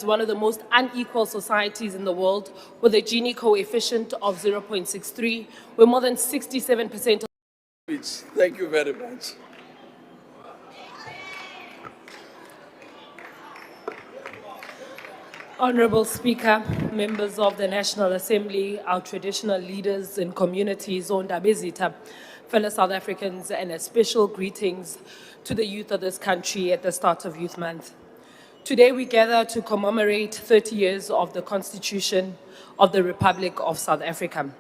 one of the most unequal societies in the world, with a Gini coefficient of 0.63, where more than 67% of Thank you very much. Honorable Speaker, members of the National Assembly, our traditional leaders in communities, Ondabezitha, fellow South Africans, and a special greetings to the youth of this country at the start of Youth Month. Today we gather to commemorate 30 years of the Constitution of the Republic of South Africa.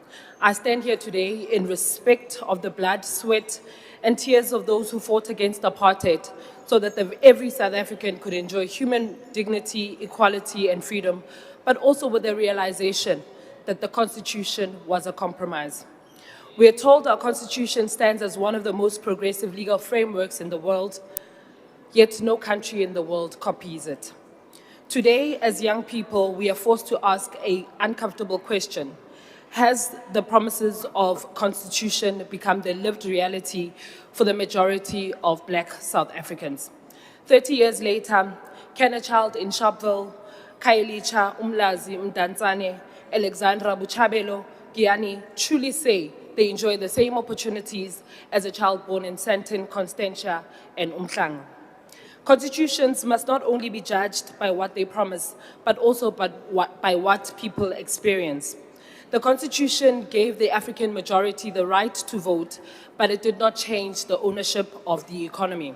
I stand here today in respect of the blood, sweat, and tears of those who fought against apartheid so that every South African could enjoy human dignity, equality, and freedom, but also with the realization that the Constitution was a compromise. We are told our Constitution stands as one of the most progressive legal frameworks in the world, yet no country in the world copies it. Today, as young people, we are forced to ask an uncomfortable question. Has the promises of Constitution become the lived reality for the majority of Black South Africans? 30 years later, can a child in Sharpeville, Khayelitsha, Umlazi, Mdantsane, Alexandra Buchabelo, Giyani truly say they enjoy the same opportunities as a child born in Sandton, Constantia, and Umhlanga? Constitutions must not only be judged by what they promise, but also by what people experience. The Constitution gave the African majority the right to vote, but it did not change the ownership of the economy.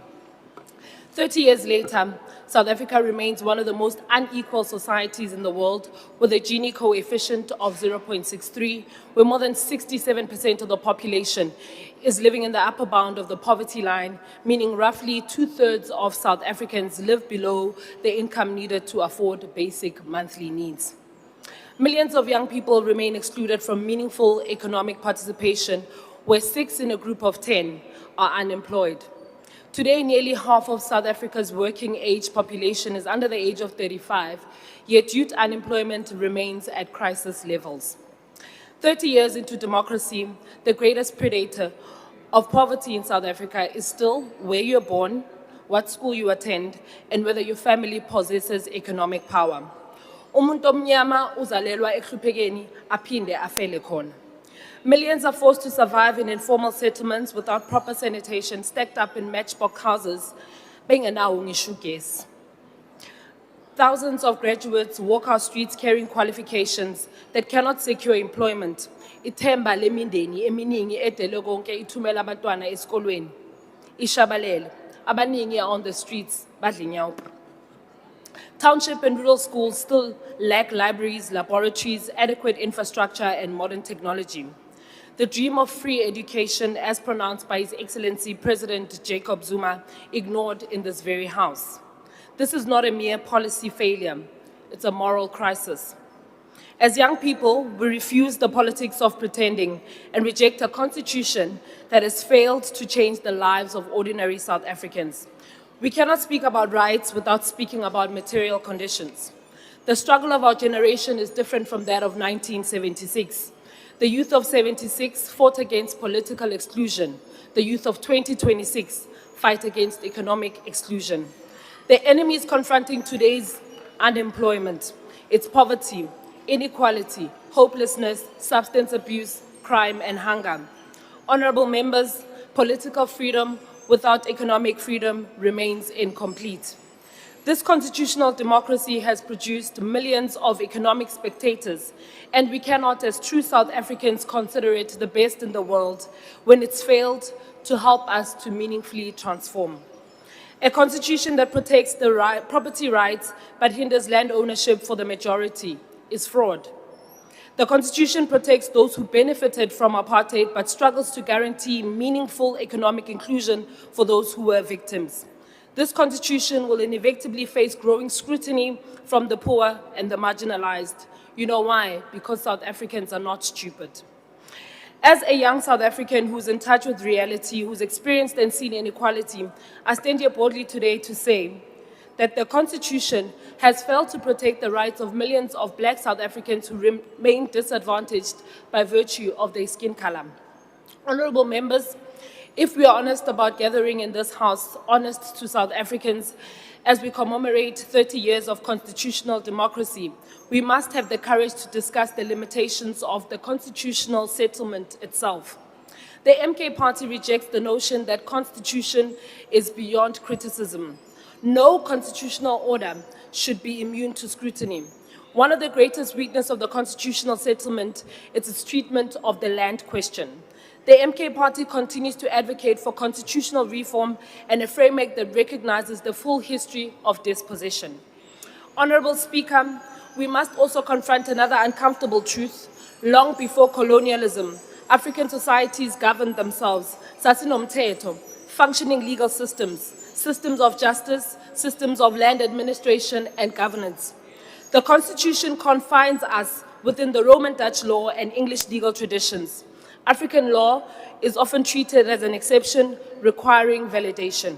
30 years later, South Africa remains one of the most unequal societies in the world, with a Gini coefficient of 0.63, where more than 67% of the population is living in the upper bound of the poverty line, meaning roughly 2/3 of South Africans live below the income needed to afford basic monthly needs. Millions of young people remain excluded from meaningful economic participation, where 6 in a group of 10 are unemployed. Today, nearly half of South Africa's working age population is under the age of 35, yet youth unemployment remains at crisis levels. 30 years into democracy, the greatest predator of poverty in South Africa is still where you're born, what school you attend, and whether your family possesses economic power. Umuntu omnyama uzalelwa ehluphekeni aphinde afele khona. Millions are forced to survive in informal settlements without proper sanitation, stacked up in matchbox houses, bengenawo ngisho ugesi. Thousands of graduates walk our streets carrying qualifications that cannot secure employment. Ithemba lemindeni eminingi edele konke ithumela abantwana esikolweni ishabalele. Abaningi are on the streets badla inyawupa. Township and rural schools still lack libraries, laboratories, adequate infrastructure, and modern technology. The dream of free education, as pronounced by His Excellency President Jacob Zuma, ignored in this very House. This is not a mere policy failure, it's a moral crisis. As young people, we refuse the politics of pretending and reject a constitution that has failed to change the lives of ordinary South Africans. We cannot speak about rights without speaking about material conditions. The struggle of our generation is different from that of 1976. The youth of 76 fought against political exclusion. The youth of 2026 fight against economic exclusion. The enemies confronting today's unemployment, its poverty, inequality, hopelessness, substance abuse, crime, and hunger. Honorable members, political freedom without economic freedom remains incomplete. This constitutional democracy has produced millions of economic spectators, and we cannot, as true South Africans, consider it the best in the world when it's failed to help us to meaningfully transform. A constitution that protects the property rights but hinders land ownership for the majority is fraud. The Constitution protects those who benefited from apartheid but struggles to guarantee meaningful economic inclusion for those who were victims. This Constitution will inevitably face growing scrutiny from the poor and the marginalized. You know why? Because South Africans are not stupid. As a young South African who's in touch with reality, who's experienced and seen inequality, I stand here boldly today to say that the Constitution has failed to protect the rights of millions of Black South Africans who remain disadvantaged by virtue of their skin color. Honorable members, if we are honest about gathering in this House, honest to South Africans, As we commemorate 30 years of constitutional democracy, we must have the courage to discuss the limitations of the constitutional settlement itself. The MK Party rejects the notion that constitution is beyond criticism. No constitutional order should be immune to scrutiny. One of the greatest weaknesses of the constitutional settlement is its treatment of the land question. The MK Party continues to advocate for constitutional reform and a framework that recognizes the full history of dispossession. Honorable Speaker, we must also confront another uncomfortable truth. Long before colonialism, African societies governed themselves. Sasinomthetho, functioning legal systems, systems of justice, systems of land administration and governance. The Constitution confines us within the Roman Dutch law and English legal traditions. African law is often treated as an exception requiring validation.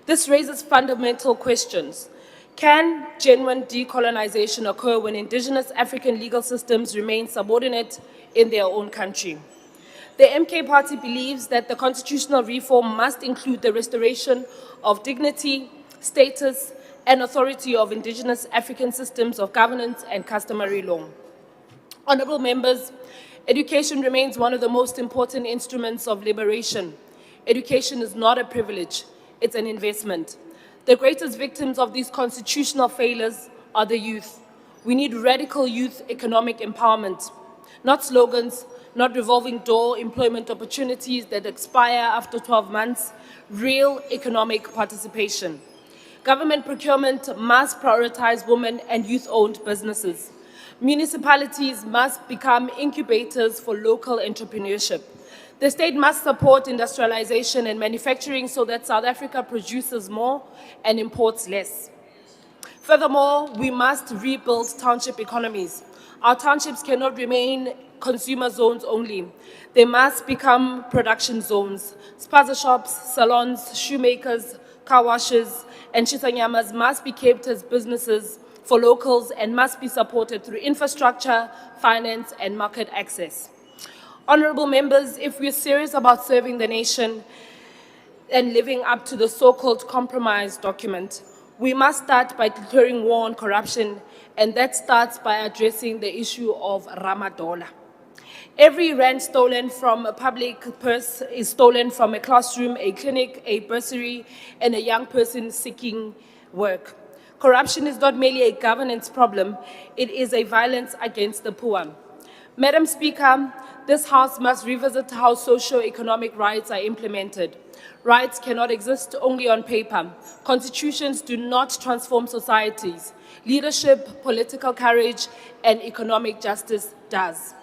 This raises fundamental questions. Can genuine decolonization occur when indigenous African legal systems remain subordinate in their own country? The MK Party believes that the constitutional reform must include the restoration of dignity, status, and authority of indigenous African systems of governance and customary law. Honorable members, education remains one of the most important instruments of liberation. Education is not a privilege, it's an investment. The greatest victims of these constitutional failures are the youth. We need radical youth economic empowerment, not slogans, not revolving door employment opportunities that expire after 12 months, real economic participation. Government procurement must prioritize women and youth-owned businesses. Municipalities must become incubators for local entrepreneurship. The state must support industrialization and manufacturing so that South Africa produces more and imports less. Furthermore, we must rebuild township economies. Our townships cannot remain consumer zones only. They must become production zones. Spaza shops, salons, shoemakers, car washes, and chitanyamas must be kept as businesses for locals and must be supported through infrastructure, finance, and market access. Honorable members, if we're serious about serving the nation and living up to the so-called compromise document, we must start by declaring war on corruption, and that starts by addressing the issue of Ramadola. Every rand stolen from a public purse is stolen from a classroom, a clinic, a bursary, and a young person seeking work. Corruption is not merely a governance problem, it is a violence against the poor. Madam Speaker, this House must revisit how socio-economic rights are implemented. Rights cannot exist only on paper. Constitutions do not transform societies. Leadership, political courage, and economic justice does.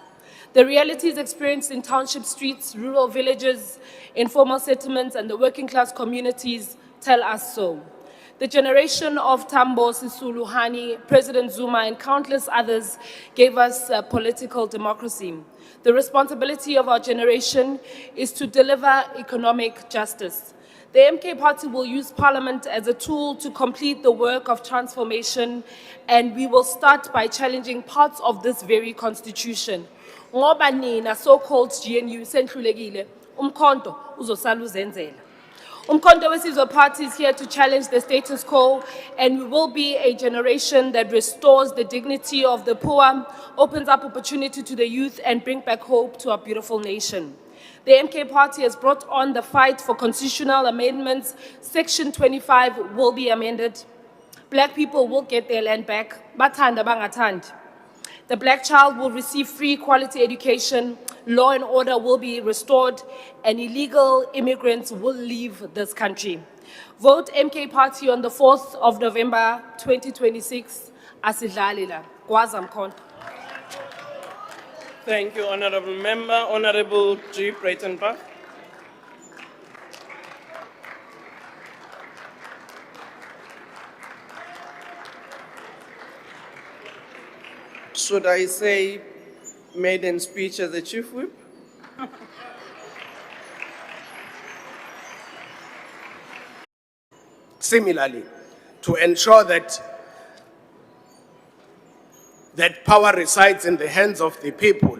The realities experienced in township streets, rural villages, informal settlements, and the working class communities tell us so. The generation of Tambo, Sisulu, Hani, President Zuma, and countless others gave us political democracy. The responsibility of our generation is to deliver economic justice. The MK Party will use Parliament as a tool to complete the work of transformation, and we will start by challenging parts of this very constitution. Ngoba nina so-called GNU senhlulekile, umkhonto uzosala uzenzela. Umkhonto weSizwe Party is here to challenge the status quo, and we will be a generation that restores the dignity of the poor, opens up opportunity to the youth, and bring back hope to our beautiful nation. The MK Party has brought on the fight for constitutional amendments. Section 25 will be amended. Black people will get their land back. Bathanda bangathandi. The black child will receive free quality education, law and order will be restored, and illegal immigrants will leave this country. Vote MK Party on the 4th of November 2026. Asidlalila. Gwaza Mkhonto. Thank you, Honorable Member. Honorable G. Breitenbach. Should I say maiden speech as the Chief Whip? Similarly, to ensure that power resides in the hands of the people,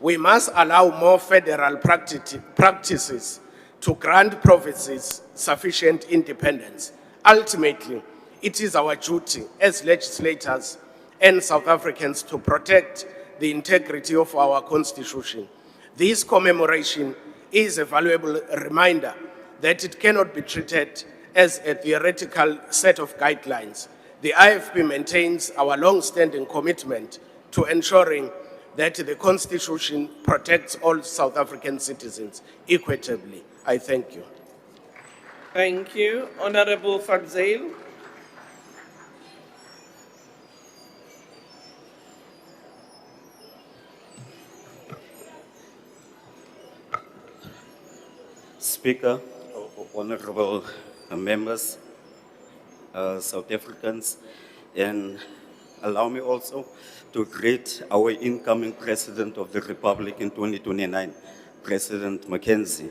we must allow more federal practices to grant provinces sufficient independence. Ultimately, it is our duty as legislators and South Africans to protect the integrity of our Constitution. This commemoration is a valuable reminder that it cannot be treated as a theoretical set of guidelines. The IFP maintains our long-standing commitment to ensuring that the Constitution protects all South African citizens equitably. I thank you. Thank you. Honorable Fadzale. Speaker, honorable members, South Africans, and allow me also to greet our incoming President of the Republic in 2029, President Mackenzie.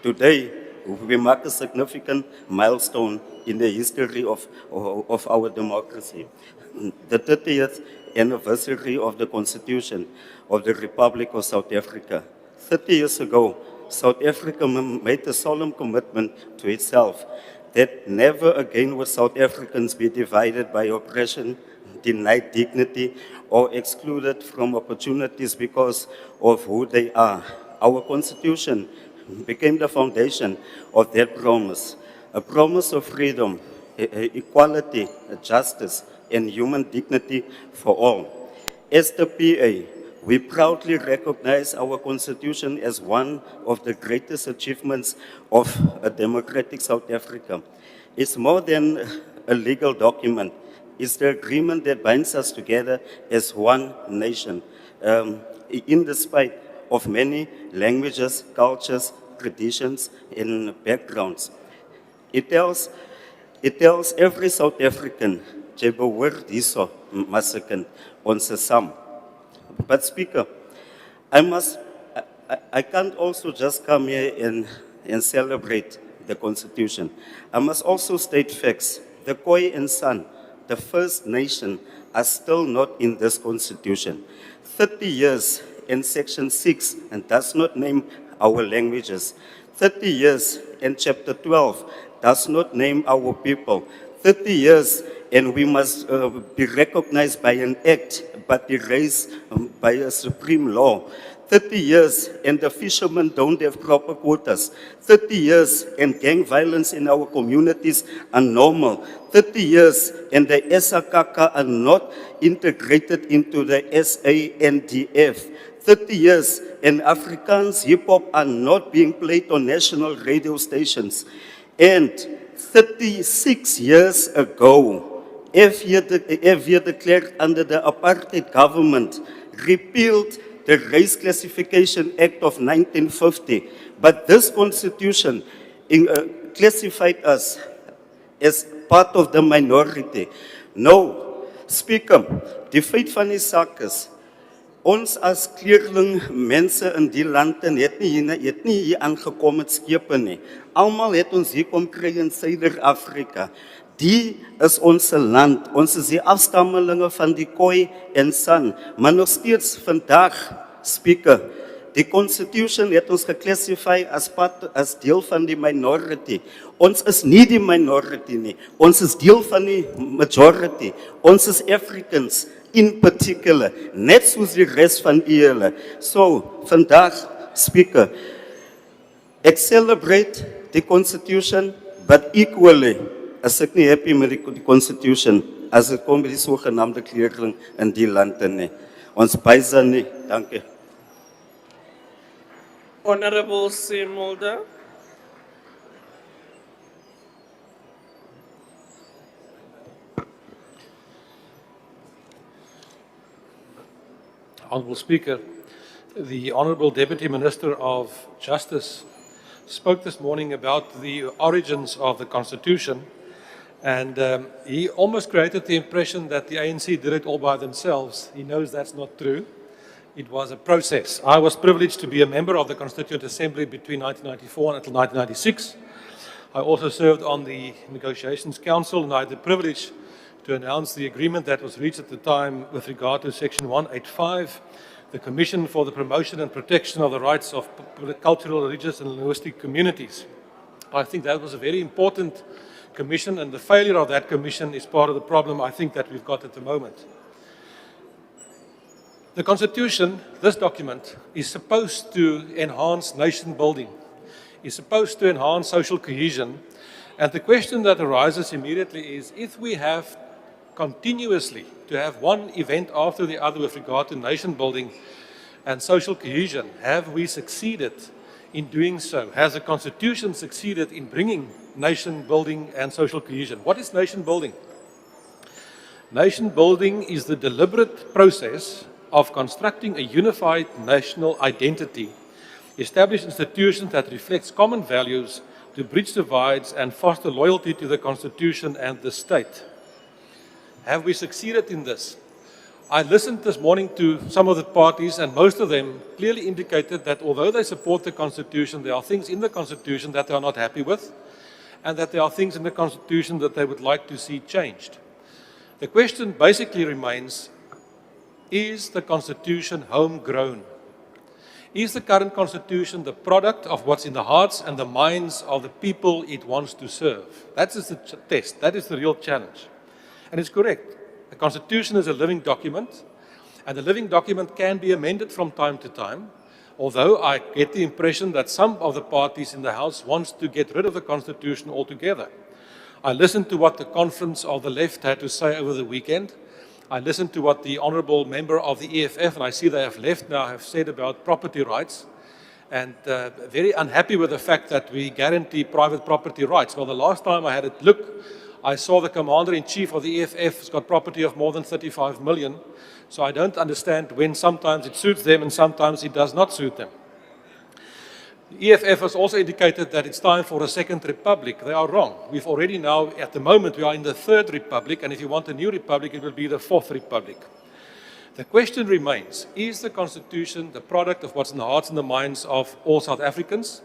Today, we mark a significant milestone in the history of our democracy, the 30th anniversary of the Constitution of the Republic of South Africa. 30 years ago, South Africa made a solemn commitment to itself that never again would South Africans be divided by oppression, denied dignity, or excluded from opportunities because of who they are. Our Constitution became the foundation of that promise, a promise of freedom, equality, justice, and human dignity for all. As the PA, we proudly recognize our Constitution as one of the greatest achievements of a democratic South Africa. It's more than a legal document. It's the agreement that binds us together as one nation, in despite of many languages, cultures, traditions, and backgrounds. It tells every South African, jy behoort hierso, masekend, ons is saam. But Speaker, I can't also just come here and celebrate the Constitution. I must also state facts. The Khoi and San, the First Nation, are still not in this Constitution. 30 years in Section 6 and does not name our languages. 30 years in Chapter 12 does not name our people. 30 years and we must be recognized by an act, but erased by a supreme law. 30 years and the fishermen don't have proper quotas. 30 years and gang violence in our communities are normal. 30 years and the SAKK are not integrated into the SANDF. 30 years and Afrikaans hip-hop are not being played on national radio stations. And 36 years ago, FV de Klerk under the apartheid government repealed the Race Classification Act of 1950. But this constitution classified us as part of the minority. No, Speaker, die feit van die saak is, ons as kleurling mense in die land het nie hier aangekom met skepe nie. Almal het ons hier kom kry in Suider-Afrika. Die is ons land, ons is die afstammelinge van die Khoi en San, maar nog steeds vandag, Speaker, die Constitution het ons geclassify as deel van die minority. Ons is nie die minority nie, ons is deel van die majority, ons is Africans in particular, net soos die rest van julle. So, vandag, Speaker, ek celebrate die Constitution, but equally, as ek nie happy met die Constitution, as ek kom by die sogenaamde kleurling in die lande nie. Ons bysa nie, dankie. Honorable Simulda. Honourable Speaker, the Honourable Deputy Minister of Justice spoke this morning about the origins of the Constitution, and he almost created the impression that the ANC did it all by themselves. He knows that's not true. It was a process. I was privileged to be a member of the Constituent Assembly between 1994 until 1996. I also served on the Negotiations Council, and I had the privilege to announce the agreement that was reached at the time with regard to Section 185, the Commission for the Promotion and Protection of the Rights of Cultural, Religious and Linguistic Communities. I think that was a very important commission, and the failure of that commission is part of the problem I think that we've got at the moment. The Constitution, this document, is supposed to enhance nation building, is supposed to enhance social cohesion, and the question that arises immediately is, if we have continuously to have one event after the other with regard to nation building and social cohesion, have we succeeded in doing so? Has the Constitution succeeded in bringing nation building and social cohesion? What is nation building? Nation building is the deliberate process of constructing a unified national identity, establish institutions that reflects common values to bridge divides and foster loyalty to the Constitution and the state. Have we succeeded in this? I listened this morning to some of the parties, and most of them clearly indicated that although they support the Constitution, there are things in the Constitution that they are not happy with, and that there are things in the Constitution that they would like to see changed. The question basically remains, is the Constitution homegrown? Is the current Constitution the product of what's in the hearts and the minds of the people it wants to serve? That is the test. That is the real challenge. And it's correct. The Constitution is a living document, and a living document can be amended from time to time, although I get the impression that some of the parties in the House wants to get rid of the Constitution altogether. I listened to what the Conference of the Left had to say over the weekend. I listened to what the honourable member of the EFF, and I see they have left now, have said about property rights, and very unhappy with the fact that we guarantee private property rights. Well, the last time I had a look, I saw the Commander-in-Chief of the EFF has got property of more than 35 million, so I don't understand when sometimes it suits them and sometimes it does not suit them. The EFF has also indicated that it's time for a second republic. They are wrong. We've already now, at the moment, we are in the third republic, and if you want a new republic, it will be the fourth republic. The question remains, is the Constitution the product of what's in the hearts and the minds of all South Africans?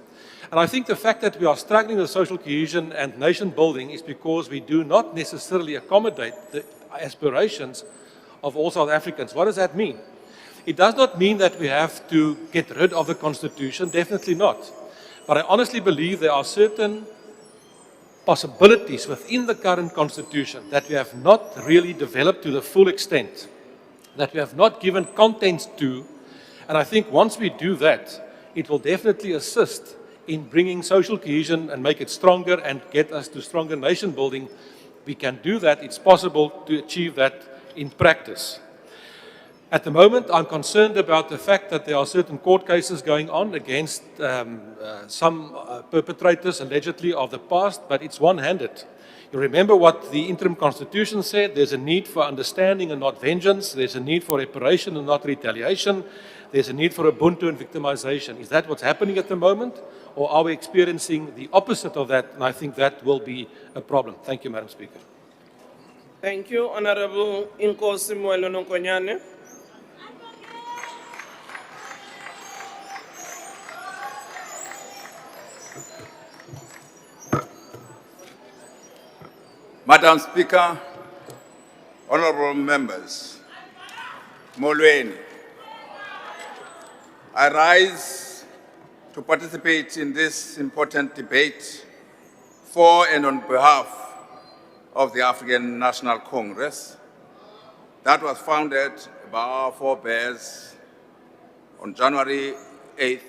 And I think the fact that we are struggling with social cohesion and nation building is because we do not necessarily accommodate the aspirations of all South Africans. What does that mean? It does not mean that we have to get rid of the Constitution, definitely not. But I honestly believe there are certain possibilities within the current Constitution that we have not really developed to the full extent, that we have not given content to, and I think once we do that, it will definitely assist in bringing social cohesion and make it stronger and get us to stronger nation building. We can do that. It's possible to achieve that in practice. At the moment, I'm concerned about the fact that there are certain court cases going on against some perpetrators, allegedly, of the past, but it's one-handed. You remember what the interim constitution said? There's a need for understanding and not vengeance. There's a need for reparation and not retaliation. There's a need for Ubuntu and victimization. Is that what's happening at the moment? Or are we experiencing the opposite of that? And I think that will be a problem. Thank you, Madam Speaker. Thank you, Honorable Inkosi Mwelo Nkonyane. Madam Speaker, honorable members, Molweni, I rise to participate in this important debate for and on behalf of the African National Congress that was founded by our forebears on January 8,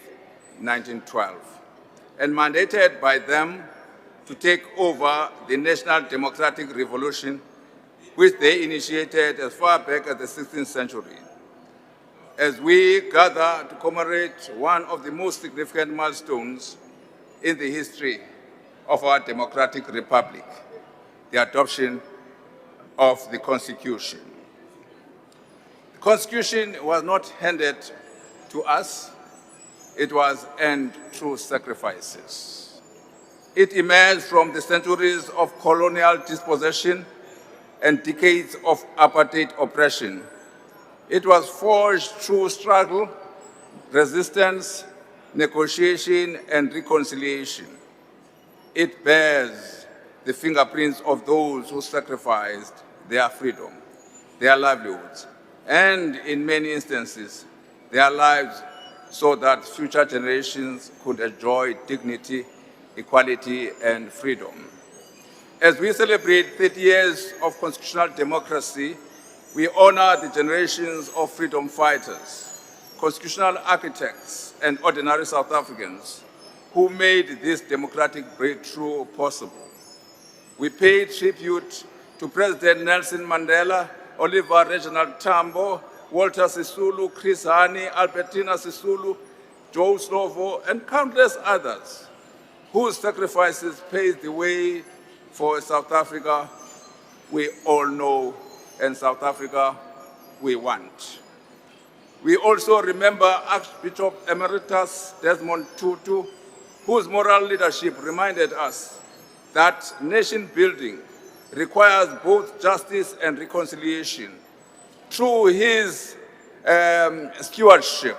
1912, and mandated by them to take over the National Democratic Revolution, which they initiated as far back as the 16th century. As we gather to commemorate one of the most significant milestones in the history of our democratic republic, the adoption of the Constitution. The Constitution was not handed to us, it was earned through sacrifices. It emerged from the centuries of colonial dispossession and decades of apartheid oppression. It was forged through struggle, resistance, negotiation, and reconciliation. It bears the fingerprints of those who sacrificed their freedom, their livelihoods, and in many instances, their lives so that future generations could enjoy dignity, equality, and freedom. As we celebrate 30 years of constitutional democracy, we honor the generations of freedom fighters, constitutional architects, and ordinary South Africans who made this democratic breakthrough possible. We pay tribute to President Nelson Mandela, Oliver Reginald Tambo, Walter Sisulu, Chris Hani, Albertina Sisulu, Joe Slovo, and countless others whose sacrifices paved the way for a South Africa we all know and South Africa we want. We also remember Archbishop Emeritus Desmond Tutu, whose moral leadership reminded us that nation building requires both justice and reconciliation. Through his stewardship,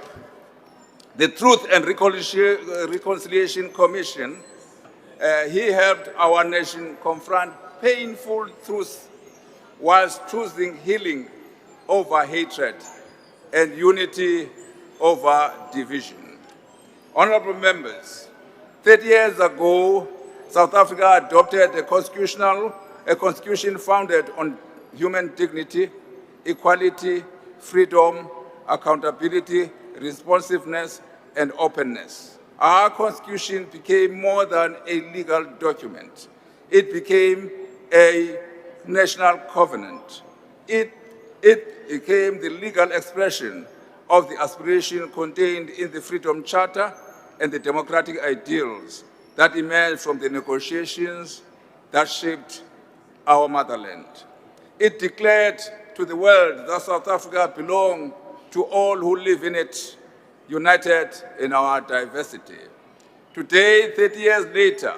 the Truth and Reconciliation Commission, he helped our nation confront painful truths whilst choosing healing over hatred and unity over division. Honorable members, 30 years ago, South Africa adopted a constitution founded on human dignity, equality, freedom, accountability, responsiveness, and openness. Our constitution became more than a legal document. It became a national covenant. It became the legal expression of the aspiration contained in the Freedom Charter and the democratic ideals that emerged from the negotiations that shaped our motherland. It declared to the world that South Africa belonged to all who live in it, united in our diversity. Today, 30 years later,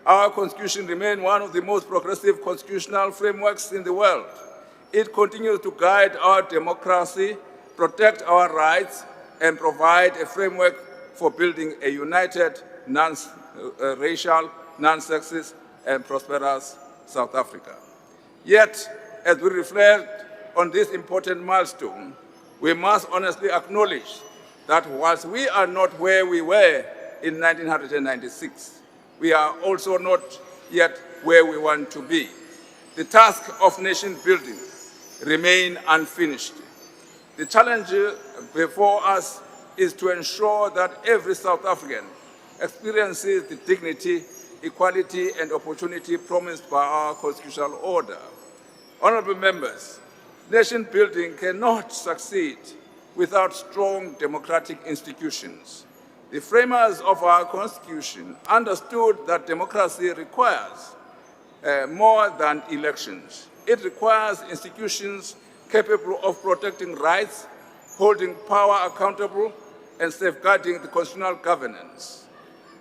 our Constitution remains one of the most progressive constitutional frameworks in the world. It continues to guide our democracy, protect our rights, and provide a framework for building a united, non-racial, non-sexist, and prosperous South Africa. Yet, as we reflect on this important milestone, we must honestly acknowledge that whilst we are not where we were in 1996, we are also not yet where we want to be. The task of nation building remains unfinished. The challenge before us is to ensure that every South African experiences the dignity, equality, and opportunity promised by our constitutional order. Honorable members, nation building cannot succeed without strong democratic institutions. The framers of our Constitution understood that democracy requires more than elections. It requires institutions capable of protecting rights, holding power accountable, and safeguarding the constitutional governance.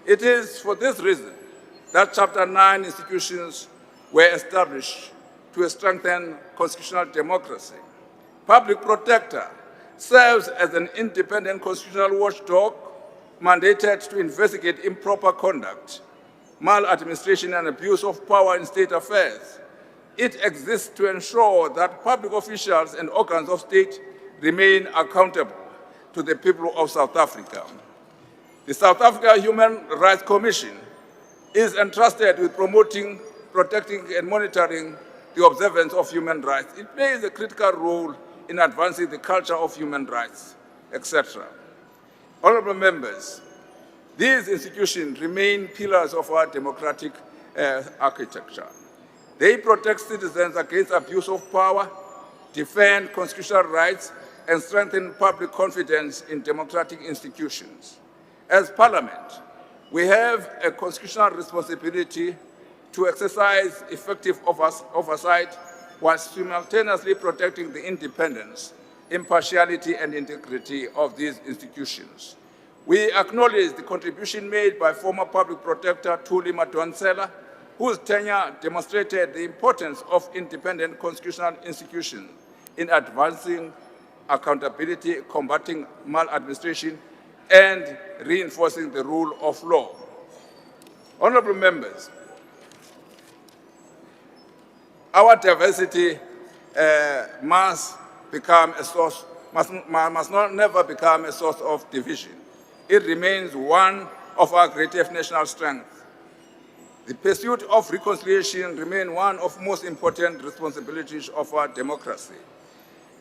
It is for this reason that Chapter 9 institutions were established to strengthen constitutional democracy. Public Protector serves as an independent constitutional watchdog mandated to investigate improper conduct, maladministration, and abuse of power in state affairs. It exists to ensure that public officials and organs of state remain accountable to the people of South Africa. The South Africa Human Rights Commission is entrusted with promoting, protecting, and monitoring the observance of human rights. It plays a critical role in advancing the culture of human rights, etc. Honorable members, these institutions remain pillars of our democratic architecture. They protect citizens against abuse of power, defend constitutional rights, and strengthen public confidence in democratic institutions. As Parliament, we have a constitutional responsibility to exercise effective oversight while simultaneously protecting the independence, impartiality, and integrity of these institutions. We acknowledge the contribution made by former Public Protector Thuli Madonsela, whose tenure demonstrated the importance of independent constitutional institutions in advancing accountability, combating maladministration, and reinforcing the rule of law. Honorable members, our diversity must not never become a source of division. It remains one of our greatest national strengths. The pursuit of reconciliation remains one of the most important responsibilities of our democracy.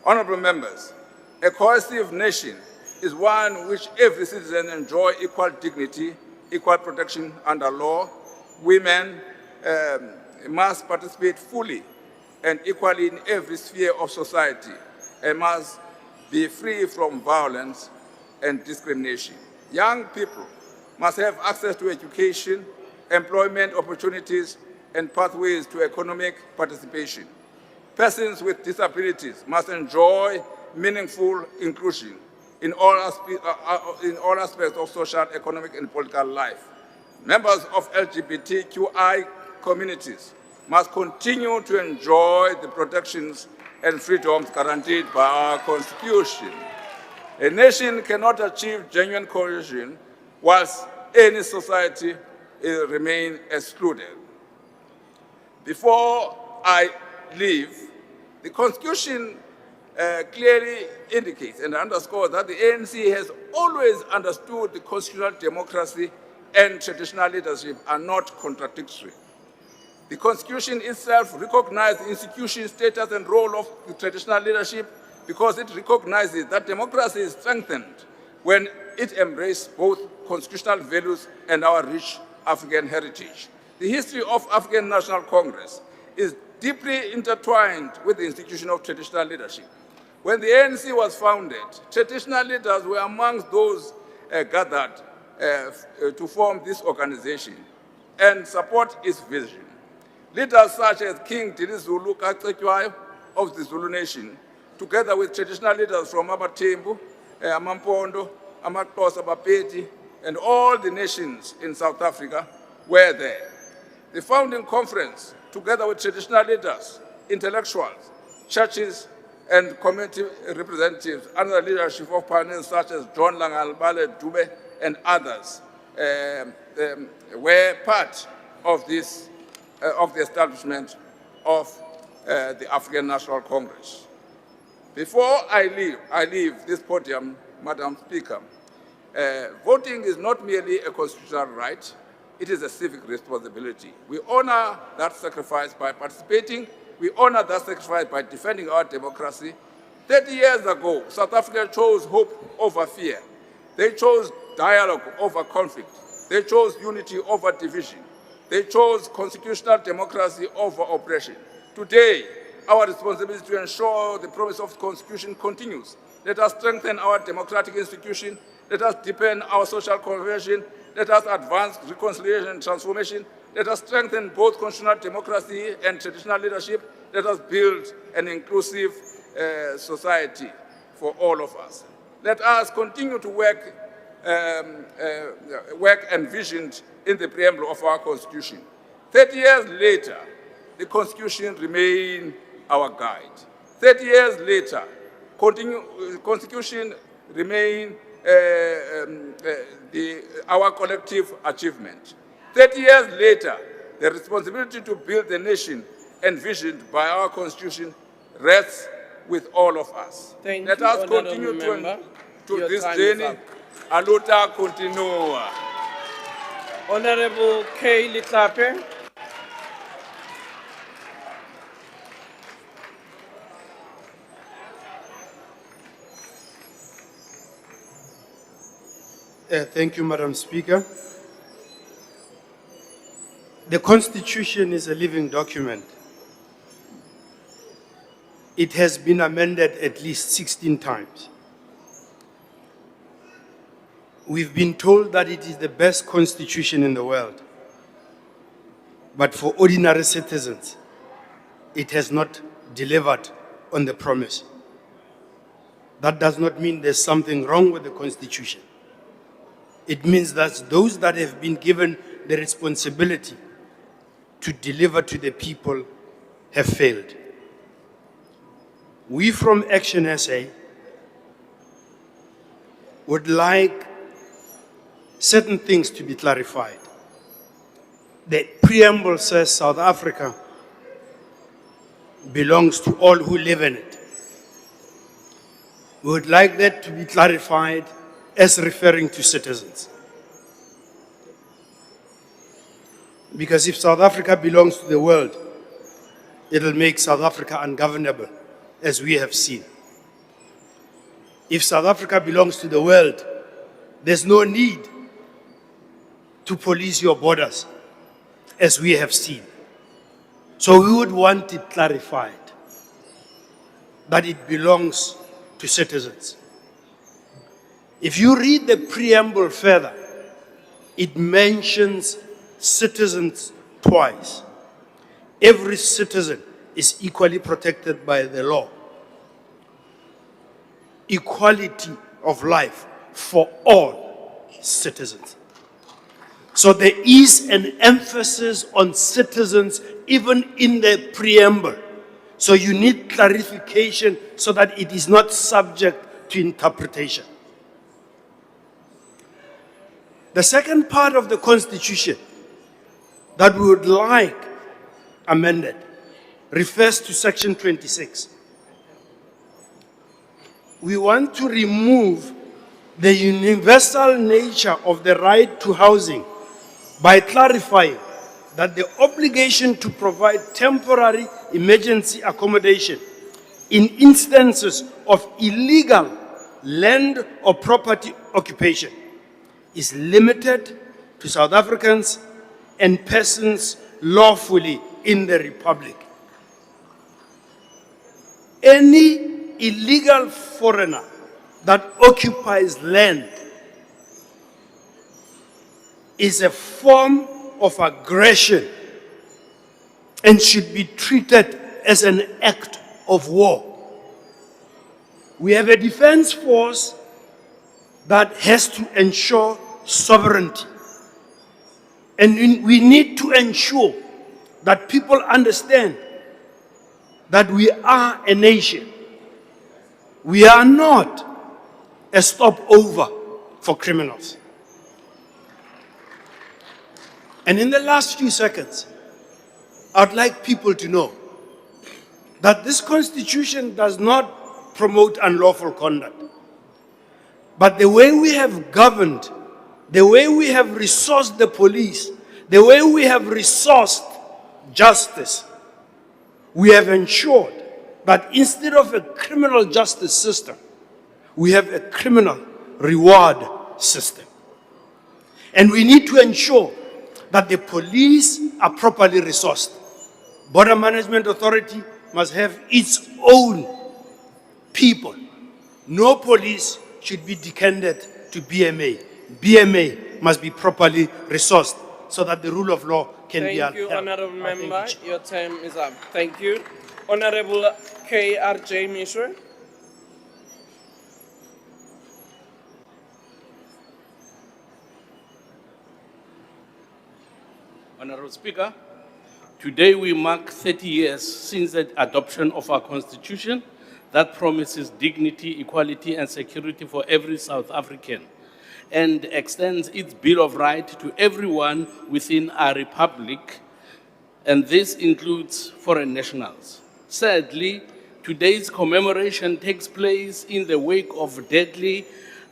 Honorable members, a cohesive nation is one in which every citizen enjoys equal dignity, equal protection under law. Women must participate fully and equally in every sphere of society and must be free from violence and discrimination. Young people must have access to education, employment opportunities, and pathways to economic participation. Persons with disabilities must enjoy meaningful inclusion in all aspects of social, economic, and political life. Members of LGBTQI communities must continue to enjoy the protections and freedoms guaranteed by our Constitution. A nation cannot achieve genuine cohesion whilst any society remain excluded. Before I leave, the Constitution clearly indicates and underscores that the ANC has always understood the constitutional democracy and traditional leadership are not contradictory. The Constitution itself recognizes the institution status and role of the traditional leadership because it recognizes that democracy is strengthened when it embraces both constitutional values and our rich African heritage. The history of African National Congress is deeply intertwined with the institution of traditional leadership. When the ANC was founded, traditional leaders were amongst those gathered to form this organization and support its vision. Leaders such as King Dinizulu Kacetywayo of the Zulu Nation, together with traditional leaders from Abatembu, Amampondo, Amaxhosa, Bapedi, and all the nations in South Africa were there. The founding conference, together with traditional leaders, intellectuals, churches, and community representatives under the leadership of pioneers such as John Langalbale Dube and others, were part of this of the establishment of the African National Congress. Before I leave this podium, Madam Speaker, voting is not merely a constitutional right, it is a civic responsibility. We honor that sacrifice by participating, we honor that sacrifice by defending our democracy. 30 years ago, South Africa chose hope over fear. They chose dialogue over conflict. They chose unity over division. They chose constitutional democracy over oppression. Today, our responsibility is to ensure the promise of the Constitution continues. Let us strengthen our democratic institution. Let us deepen our social cohesion. Let us advance reconciliation and transformation. Let us strengthen both constitutional democracy and traditional leadership. Let us build an inclusive society for all of us. Let us continue to work envisioned in the preamble of our Constitution. 30 years later, the Constitution remains our guide. 30 years later, Constitution remains our collective achievement. 30 years later, the responsibility to build the nation envisioned by our Constitution rests with all of us. Let us continue to this journey. Aluta continua. Honorable Kay Litlape. Thank you, Madam Speaker. The Constitution is a living document. It has been amended at least 16 times. We've been told that it is the best constitution in the world. But for ordinary citizens, it has not delivered on the promise. That does not mean there's something wrong with the Constitution. It means that those that have been given the responsibility to deliver to the people have failed. We from Action SA would like certain things to be clarified. The preamble says South Africa belongs to all who live in it. We would like that to be clarified as referring to citizens. Because if South Africa belongs to the world, it'll make South Africa ungovernable, as we have seen. If South Africa belongs to the world, there's no need to police your borders, as we have seen. So we would want it clarified that it belongs to citizens. If you read the preamble further, it mentions citizens twice. Every citizen is equally protected by the law. Equality of life for all citizens. So there is an emphasis on citizens even in the preamble. So you need clarification so that it is not subject to interpretation. The second part of the Constitution that we would like amended refers to Section 26. We want to remove the universal nature of the right to housing by clarifying that the obligation to provide temporary emergency accommodation in instances of illegal land or property occupation is limited to South Africans and persons lawfully in the Republic. Any illegal foreigner that occupies land is a form of aggression and should be treated as an act of war. We have a defense force that has to ensure sovereignty. And we need to ensure that people understand that we are a nation. We are not a stopover for criminals. And in the last few seconds, I'd like people to know that this Constitution does not promote unlawful conduct. But the way we have governed, the way we have resourced the police, the way we have resourced justice, we have ensured that instead of a criminal justice system, we have a criminal reward system. And we need to ensure that the police are properly resourced. Border Management Authority must have its own people. No police should be decanted to BMA. BMA must be properly resourced so that the rule of law can be upheld. Thank you, Honorable Thank you, Member. Chair. Your time is up. Thank you. Honorable K.R.J. Mishra. Honorable Speaker, today we mark 30 years since the adoption of our Constitution that promises dignity, equality, and security for every South African and extends its Bill of Rights to everyone within our republic, and this includes foreign nationals. Sadly, today's commemoration takes place in the wake of deadly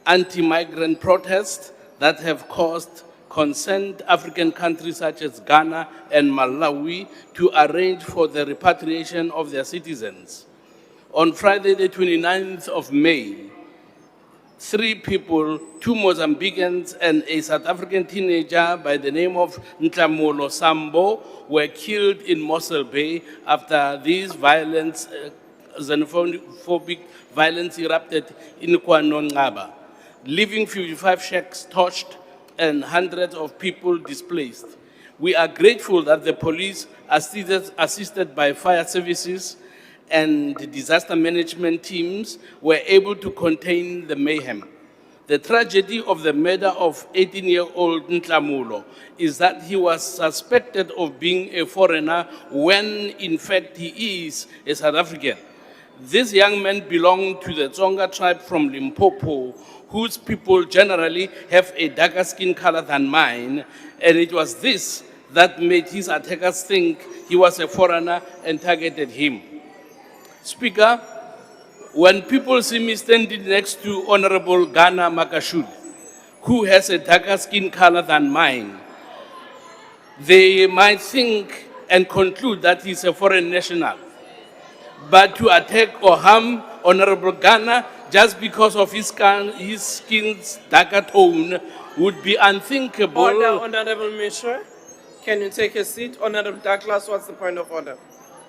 anti-migrant protests that have caused concerned African countries such as Ghana and Malawi to arrange for the repatriation of their citizens. On Friday, the 29th of May, 3 people, 2 Mozambicans and a South African teenager by the name of Ntlamulo Sambo, were killed in Mossel Bay after these violence, xenophobic violence erupted in KwaNongaba, leaving 55 shacks torched and hundreds of people displaced. We are grateful that the police, assisted by fire services and disaster management teams, were able to contain the mayhem. The tragedy of the murder of 18-year-old Ntlamulo is that he was suspected of being a foreigner when in fact he is a South African. This young man belonged to the Tsonga tribe from Limpopo, whose people generally have a darker skin color than mine, and it was this that made his attackers think he was a foreigner and targeted him. Speaker, when people see me standing next to Honorable Ghana Makashule, who has a darker skin color than mine, they might think and conclude that he's a foreign national. But to attack or harm Honorable Ghana just because of his skin's darker tone would be unthinkable. Order, Honorable Mishra. Can you take a seat? Honorable Douglas, what's the point of order?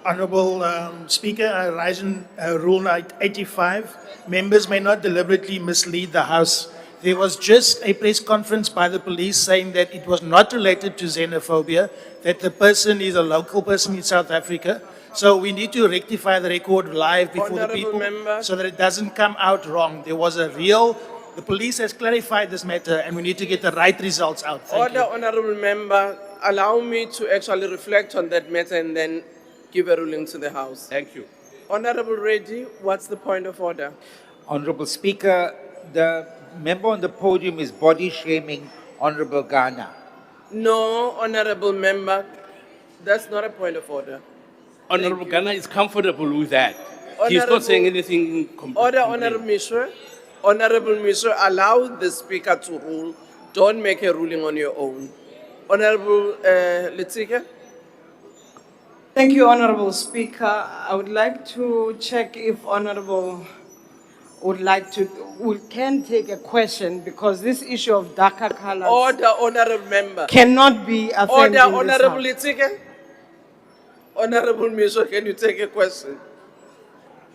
Honorable Speaker, I rise in Rule 85. Members may not deliberately mislead the House. There was just a press conference by the police saying that it was not related to xenophobia, that the person is a local person in South Africa. So we need to rectify the record live before the Honourable people member. so that it doesn't come out wrong. There was the police has clarified this matter and we need to get the right results out. Thank you. Order, Honorable member. Allow me to actually reflect on that matter and then give a ruling to the House. Thank you. Honorable Reddy, what's the point of order? Honorable Speaker, the member on the podium is body shaming Honorable Ghana. No, Honorable member. That's not a point of order. Honorable Ghana is comfortable with that. He's Honourable- not saying anything. Order, Honorable Mishra. Honorable Mishra, allow the Speaker to rule. Don't make a ruling on your own. Honorable Letika. Thank you, Honorable Speaker. I would like to check if Honorable can take a question because this issue of darker colors Order, Honorable member. cannot be Order, offending this Honorable House. Letika. Honorable Mishra, can you take a question?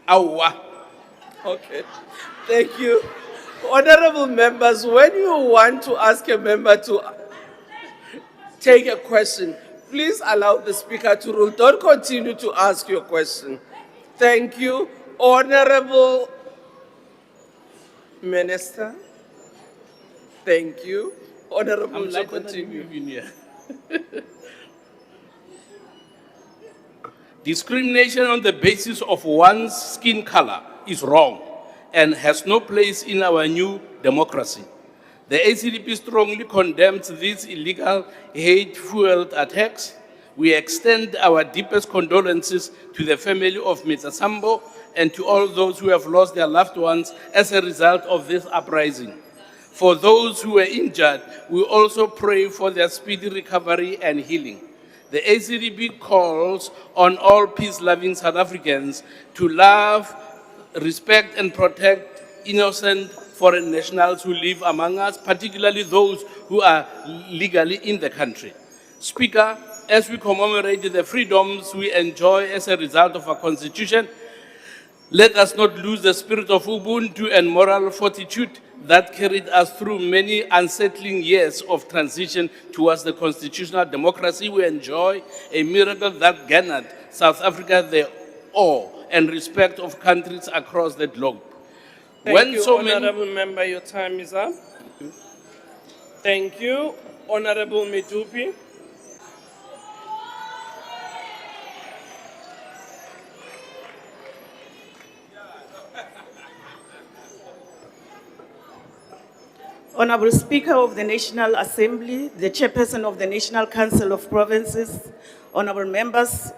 Awa. Okay, thank you. Honorable members, when you want to ask a member to take a question, please allow the Speaker to rule. Don't continue to ask your question. Thank you. Honorable Minister, thank you. Honorable, I'm shall like that continue. here. Discrimination on the basis of one's skin color is wrong and has no place in our new democracy. The ACDP strongly condemns these illegal, hate-fueled attacks. We extend our deepest condolences to the family of Mr. Sambo and to all those who have lost their loved ones as a result of this uprising. For those who were injured, we also pray for their speedy recovery and healing. The ACDP calls on all peace-loving South Africans to love, respect, and protect innocent foreign nationals who live among us, particularly those who are legally in the country. Speaker, as we commemorate the freedoms we enjoy as a result of our Constitution, let us not lose the spirit of Ubuntu and moral fortitude that carried us through many unsettling years of transition towards the constitutional democracy we enjoy, a miracle that garnered South Africa the awe and respect of countries across the globe. Thank you, Honorable Member. Your time is up. Thank you. Honorable Mitupi. Honorable Speaker of the National Assembly, the Chairperson of the National Council of Provinces, honorable members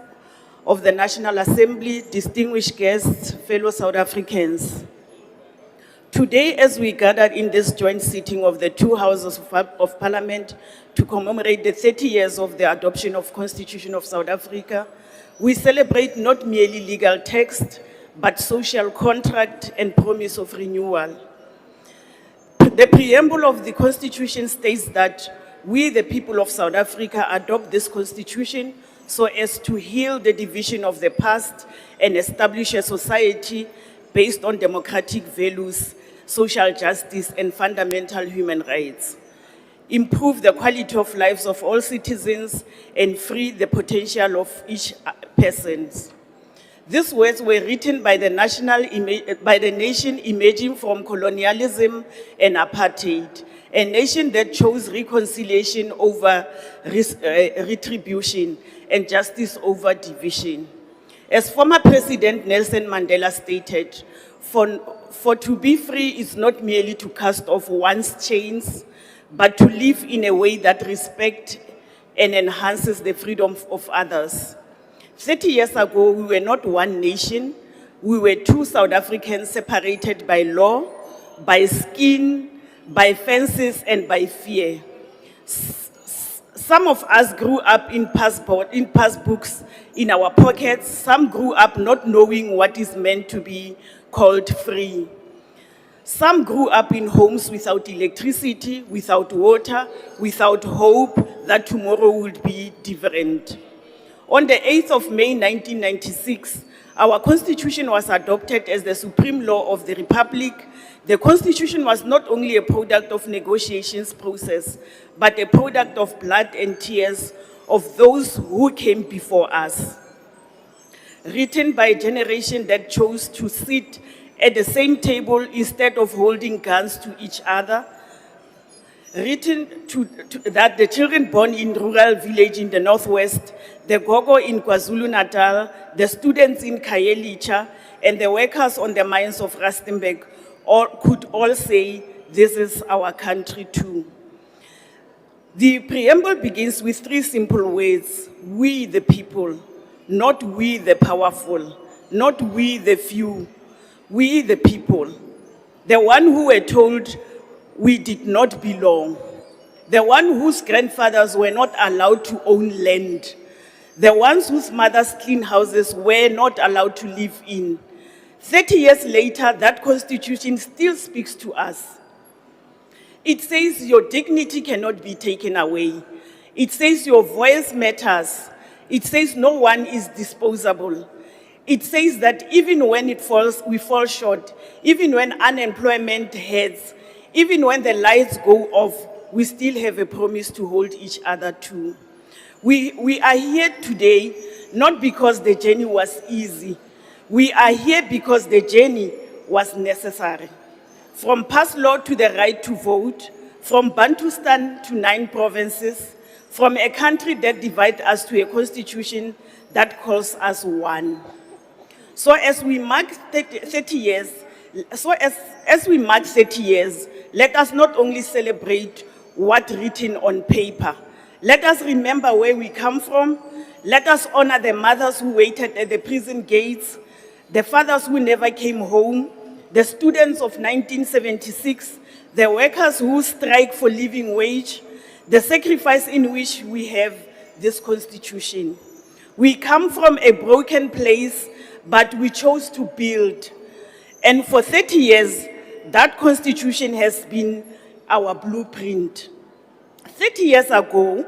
of the National Assembly, distinguished guests, fellow South Africans. Today, as we gathered in this joint sitting of the two houses of Parliament to commemorate the 30 years of the adoption of Constitution of South Africa, we celebrate not merely legal text, but social contract and promise of renewal. The preamble of the Constitution states that we, the people of South Africa, adopt this Constitution so as to heal the division of the past and establish a society based on democratic values, social justice, and fundamental human rights. Improve the quality of lives of all citizens and free the potential of each person. These words were written by the nation emerging from colonialism and apartheid, a nation that chose reconciliation over retribution and justice over division. As former President Nelson Mandela stated, for to be free is not merely to cast off one's chains, but to live in a way that respects and enhances the freedom of others. 30 years ago, we were not one nation. We were two South Africans separated by law, by skin, by fences, and by fear. Some of us grew up in passbooks in our pockets. Some grew up not knowing what is meant to be called free. Some grew up in homes without electricity, without water, without hope that tomorrow would be different. On the 8th of May 1996, our Constitution was adopted as the supreme law of the Republic. The Constitution was not only a product of negotiations process, but a product of blood and tears of those who came before us. Written by a generation that chose to sit at the same table instead of holding guns to each other. Written that the children born in rural village in the Northwest, the Gogo in KwaZulu-Natal, the students in Khayelitsha, and the workers on the mines of Rustenburg could all say, this is our country too. The preamble begins with three simple words: we the people, not we the powerful, not we the few, we the people. The one who were told we did not belong. The one whose grandfathers were not allowed to own land. The ones whose mothers' clean houses were not allowed to live in. 30 years later, that constitution still speaks to us. It says your dignity cannot be taken away. It says your voice matters. It says no one is disposable. It says that even when we fall short, even when unemployment hits, even when the lights go off, we still have a promise to hold each other to. We are here today not because the journey was easy. We are here because the journey was necessary. From pass law to the right to vote, from Bantustan to 9 provinces, from a country that divides us to a constitution that calls us one. So as we mark 30 years, let us not only celebrate what's written on paper. Let us remember where we come from. Let us honor the mothers who waited at the prison gates, the fathers who never came home, the students of 1976, the workers who strike for living wage, the sacrifice in which we have this constitution. We come from a broken place, but we chose to build. And for 30 years, that constitution has been our blueprint. 30 years ago,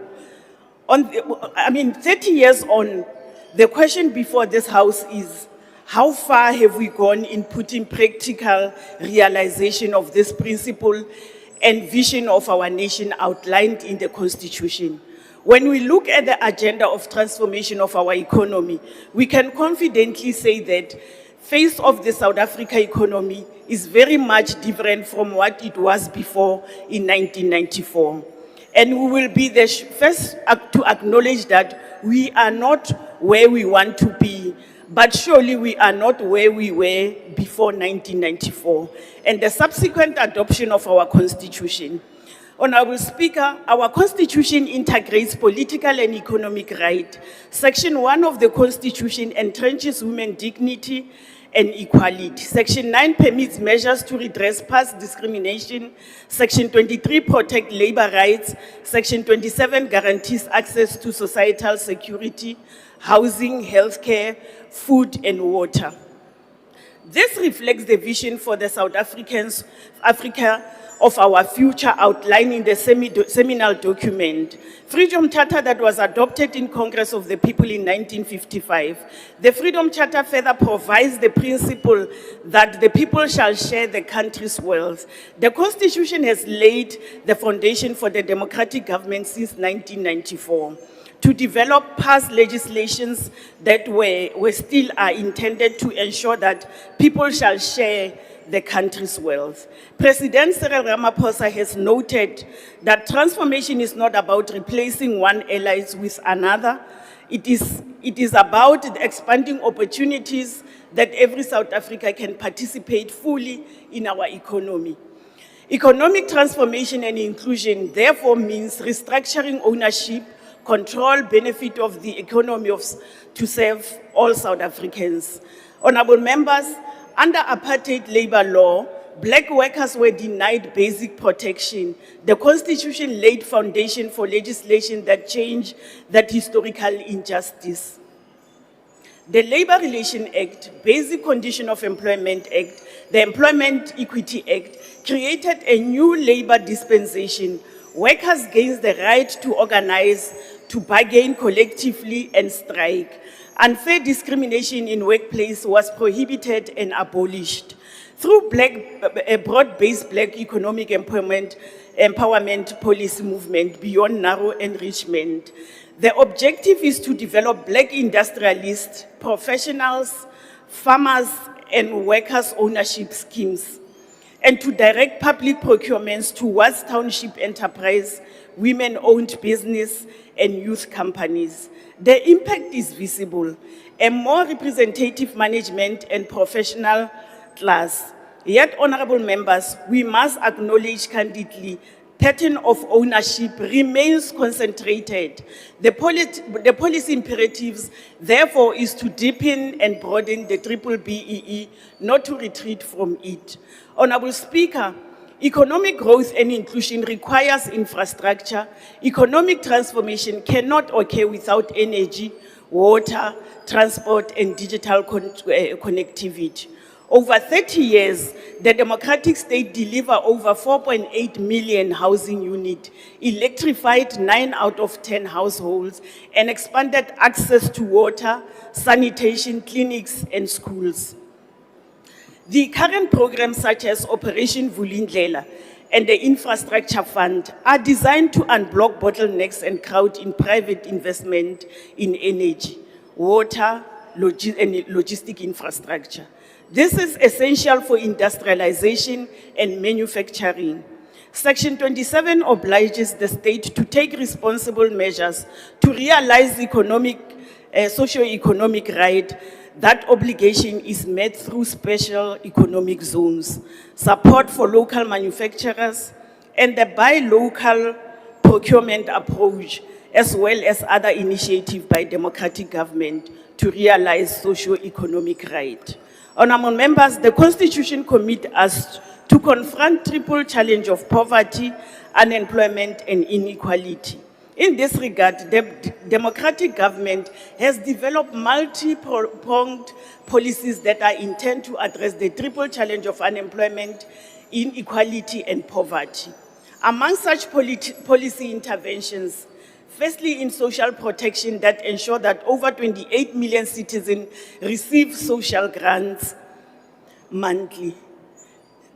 30 years on, the question before this House is, how far have we gone in putting practical realization of this principle and vision of our nation outlined in the Constitution? When we look at the agenda of transformation of our economy, we can confidently say that face of the South Africa economy is very much different from what it was before in 1994. And we will be the first to acknowledge that we are not where we want to be, but surely we are not where we were before 1994. And the subsequent adoption of our Constitution. Honorable Speaker, our Constitution integrates political and economic right. Section 1 of the Constitution entrenches women's dignity and equality. Section 9 permits measures to redress past discrimination. Section 23 protects labor rights. Section 27 guarantees access to societal security, housing, healthcare, food, and water. This reflects the vision for the South Africa of our future outlined in the seminal document, Freedom Charter, that was adopted in Congress of the People in 1955. The Freedom Charter further provides the principle that the people shall share the country's wealth. The Constitution has laid the foundation for the democratic government since 1994 to develop past legislations that were still are intended to ensure that people shall share the country's wealth. President Cyril Ramaphosa has noted that transformation is not about replacing one ally with another. It is about expanding opportunities that every South Africa can participate fully in our economy. Economic transformation and inclusion therefore means restructuring ownership, control, benefit of the economy to serve all South Africans. Honorable members, under apartheid labor law, Black workers were denied basic protection. The Constitution laid foundation for legislation that changed that historical injustice. The Labor Relation Act, Basic Condition of Employment Act, the Employment Equity Act created a new labor dispensation. Workers gained the right to organize, to bargain collectively and strike. Unfair discrimination in workplace was prohibited and abolished. Through a broad-based black economic empowerment policy movement beyond narrow enrichment, the objective is to develop black industrialists, professionals, farmers, and workers' ownership schemes, and to direct public procurements towards township enterprise, women-owned business, and youth companies. The impact is visible. A more representative management and professional class. Yet, honorable members, we must acknowledge candidly pattern of ownership remains concentrated. The policy imperatives, therefore, is to deepen and broaden the triple BEE, not to retreat from it. Honorable Speaker, economic growth and inclusion requires infrastructure. Economic transformation cannot occur without energy, water, transport, and digital connectivity. Over 30 years, the democratic state delivered over 4.8 million housing units, electrified 9 out of 10 households, and expanded access to water, sanitation, clinics, and schools. The current programs such as Operation Vulindlela and the Infrastructure Fund are designed to unblock bottlenecks and crowd in private investment in energy, water, and logistic infrastructure. This is essential for industrialization and manufacturing. Section 27 obliges the state to take responsible measures to realize socio-economic right. That obligation is met through special economic zones, support for local manufacturers, and the buy local procurement approach, as well as other initiatives by democratic government to realize socio-economic right. Honorable members, the Constitution commits us to confront triple challenge of poverty, unemployment, and inequality. In this regard, the democratic government has developed multi-pronged policies that are intended to address the triple challenge of unemployment, inequality, and poverty. Among such policy interventions, firstly, in social protection that ensure that over 28 million citizens receive social grants monthly.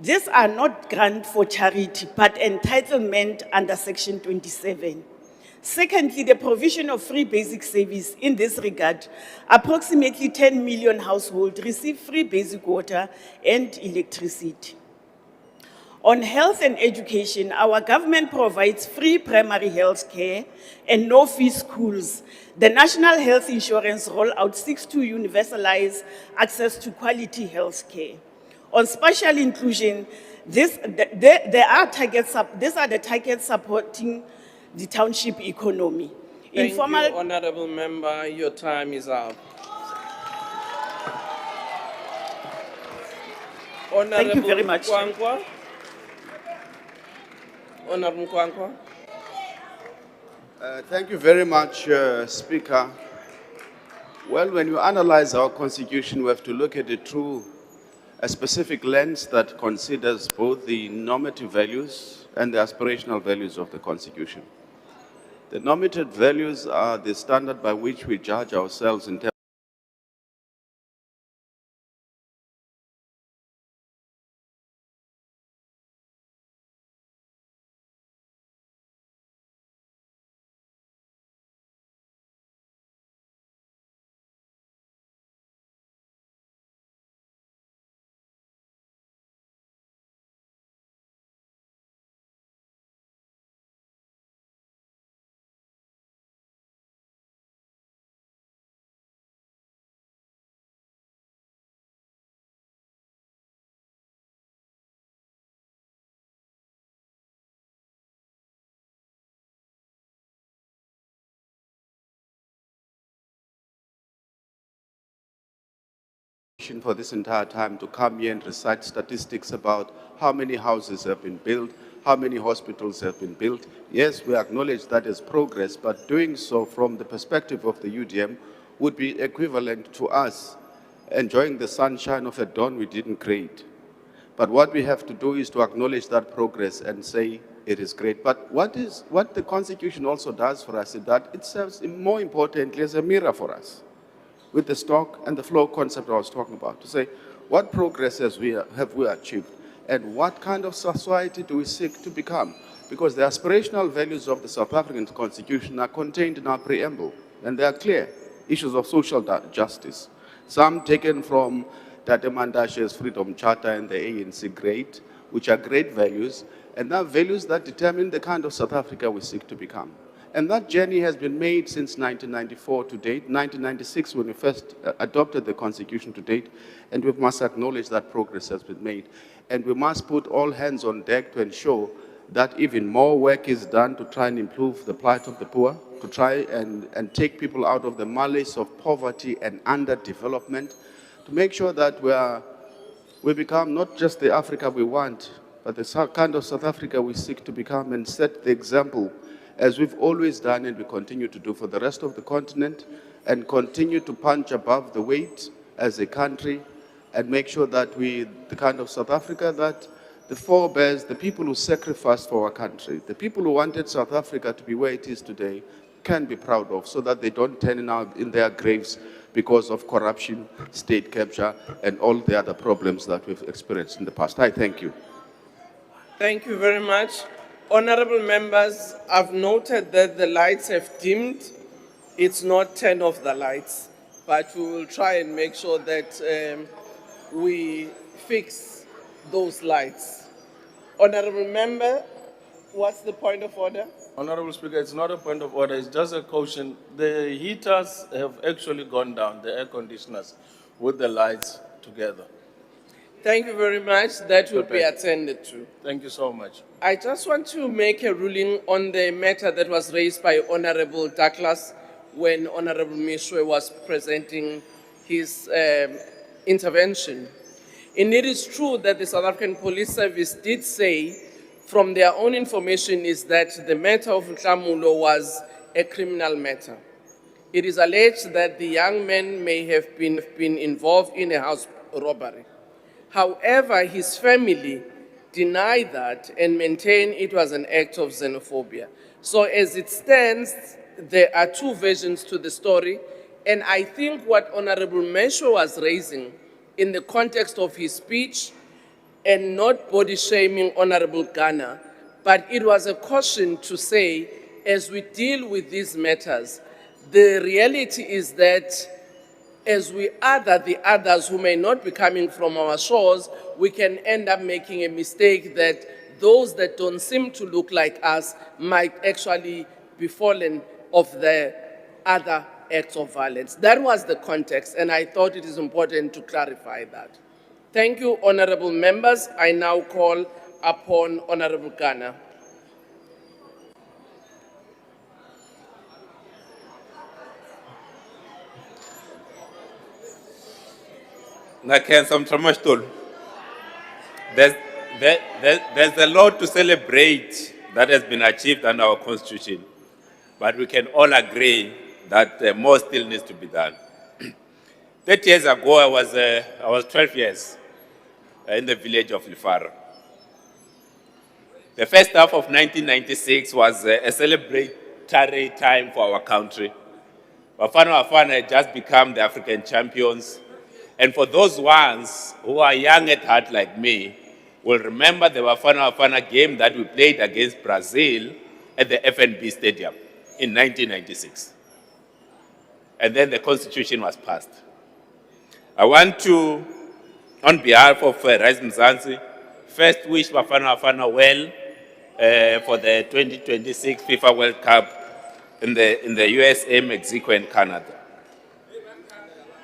These are not grants for charity, but entitlement under Section 27. Secondly, the provision of free basic service. In this regard, approximately 10 million households receive free basic water and electricity. On health and education, our government provides free primary health care and no-fee schools. The National Health Insurance rollout seeks to universalize access to quality health care. On special inclusion, these are the targets supporting the township economy. Thank you, honorable member. Your time is up. Thank you very much. Kwankwa. Honorable Kwankwa. Thank you very much, Speaker. Well, when you analyze our Constitution, we have to look at it through a specific lens that considers both the normative values and the aspirational values of the Constitution. The normative values are the standard by which we judge ourselves in terms position for this entire time to come here and recite statistics about how many houses have been built, how many hospitals have been built. Yes, we acknowledge that as progress, but doing so from the perspective of the UDM would be equivalent to us enjoying the sunshine of a dawn we didn't create. But what we have to do is to acknowledge that progress and say it is great. But what the Constitution also does for us is that it serves more importantly as a mirror for us with the stock and the flow concept I was talking about, to say what progress have we achieved and what kind of society do we seek to become? Because the aspirational values of the South African Constitution are contained in our preamble, and they are clear. Issues of social justice, some taken from Tate Mandashe's Freedom Charter and the ANC Great, which are great values, and are values that determine the kind of South Africa we seek to become. And that journey has been made since 1994 to date, 1996 when we first adopted the Constitution to date, and we must acknowledge that progress has been made. And we must put all hands on deck to ensure that even more work is done to try and improve the plight of the poor, to try and take people out of the malice of poverty and underdevelopment, to make sure that we become not just the Africa we want, but the kind of South Africa we seek to become, and set the example, as we've always done and we continue to do for the rest of the continent, and continue to punch above the weight as a country, and make sure that the kind of South Africa that the forebears, the people who sacrificed for our country, the people who wanted South Africa to be where it is today, can be proud of, so that they don't turn in their graves because of corruption, state capture, and all the other problems that we've experienced in the past. I thank you. Thank you very much. Honorable members, I've noted that the lights have dimmed. It's not 10 of the lights, but we will try and make sure that we fix those lights. Honorable member, what's the point of order? Honorable Speaker, it's not a point of order, it's just a caution. The heaters have actually gone down, the air conditioners, with the lights together. Thank you very much. That will be attended to. Thank you so much. I just want to make a ruling on the matter that was raised by Honorable Douglas when Honorable Mishwe was presenting his intervention. And it is true that the South African Police Service did say, from their own information, is that the matter of Nhlamulo was a criminal matter. It is alleged that the young man may have been involved in a house robbery. However, his family denied that and maintained it was an act of xenophobia. So as it stands, there are two versions to the story, and I think what Honorable Mesho was raising in the context of his speech, and not body shaming Honorable Ghana, but it was a caution to say, as we deal with these matters, the reality is that as we other the others who may not be coming from our shores, we can end up making a mistake that those that don't seem to look like us might actually be fallen of the other acts of violence. That was the context, and I thought it is important to clarify that. Thank you, honorable members. I now call upon Honorable Ghana. There's a lot to celebrate that has been achieved under our constitution, but we can all agree that more still needs to be done. 30 years ago, I was 12 years in the village of Lifara. The first half of 1996 was a celebratory time for our country. Bafana Bafana had just become the African champions. And for those ones who are young at heart like me, will remember the Bafana Bafana game that we played against Brazil at the FNB Stadium in 1996. And then the Constitution was passed. I want to, on behalf of Rise Mzansi, first wish Bafana Bafana well for the 2026 FIFA World Cup in the USA, Mexico, and Canada.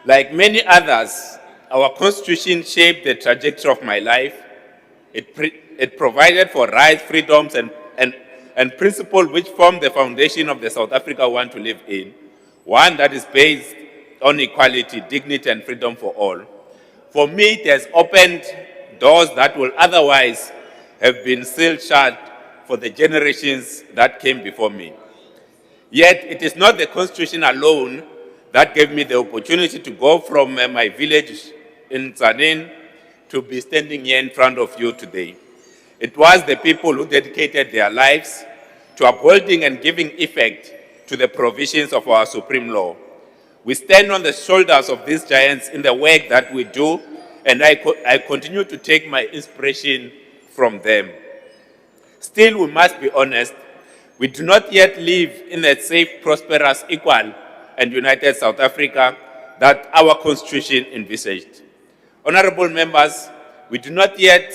Like many others, our Constitution shaped the trajectory of my life. It provided for rights, freedoms, and principles which form the foundation of the South Africa we want to live in, one that is based on equality, dignity, and freedom for all. For me, it has opened doors that will otherwise have been sealed shut for the generations that came before me. Yet, it is not the Constitution alone that gave me the opportunity to go from my village in Tsanin to be standing here in front of you today. It was the people who dedicated their lives to upholding and giving effect to the provisions of our supreme law. We stand on the shoulders of these giants in the work that we do, and I continue to take my inspiration from them. Still, we must be honest, we do not yet live in a safe, prosperous, equal, and united South Africa that our Constitution envisaged. Honorable members, we do not yet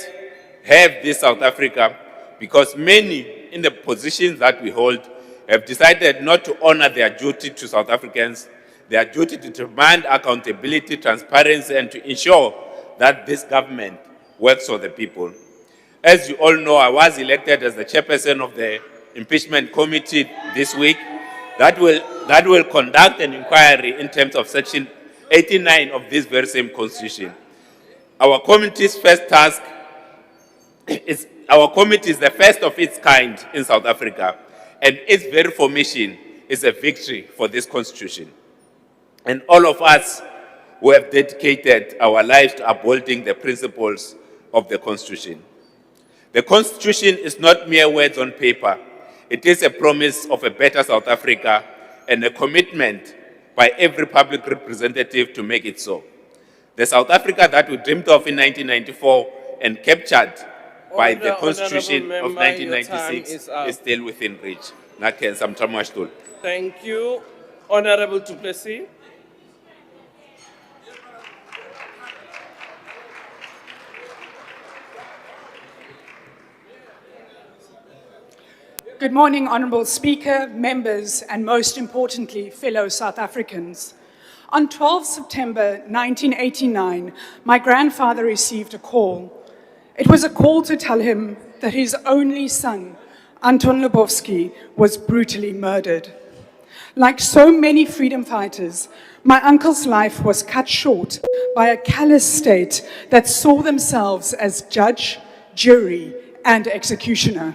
have this South Africa because many in the positions that we hold have decided not to honor their duty to South Africans, their duty to demand accountability, transparency, and to ensure that this government works for the people. As you all know, I was elected as the chairperson of the impeachment committee this week that will conduct an inquiry in terms of Section 89 of this very same Constitution. Our committee's first task is, our committee is the first of its kind in South Africa, and its very formation is a victory for this Constitution. And all of us who have dedicated our lives to upholding the principles of the Constitution. The Constitution is not mere words on paper. It is a promise of a better South Africa and a commitment by every public representative to make it so. The South Africa that we dreamed of in 1994 and captured by the Constitution of 1996 is still within reach. Thank you. Honorable du Plessis. Good morning, Honourable Speaker, members, and most importantly, fellow South Africans. On 12 September 1989, my grandfather received a call. It was a call to tell him that his only son, Anton Lubowski, was brutally murdered. Like so many freedom fighters, my uncle's life was cut short by a callous state that saw themselves as judge, jury, and executioner.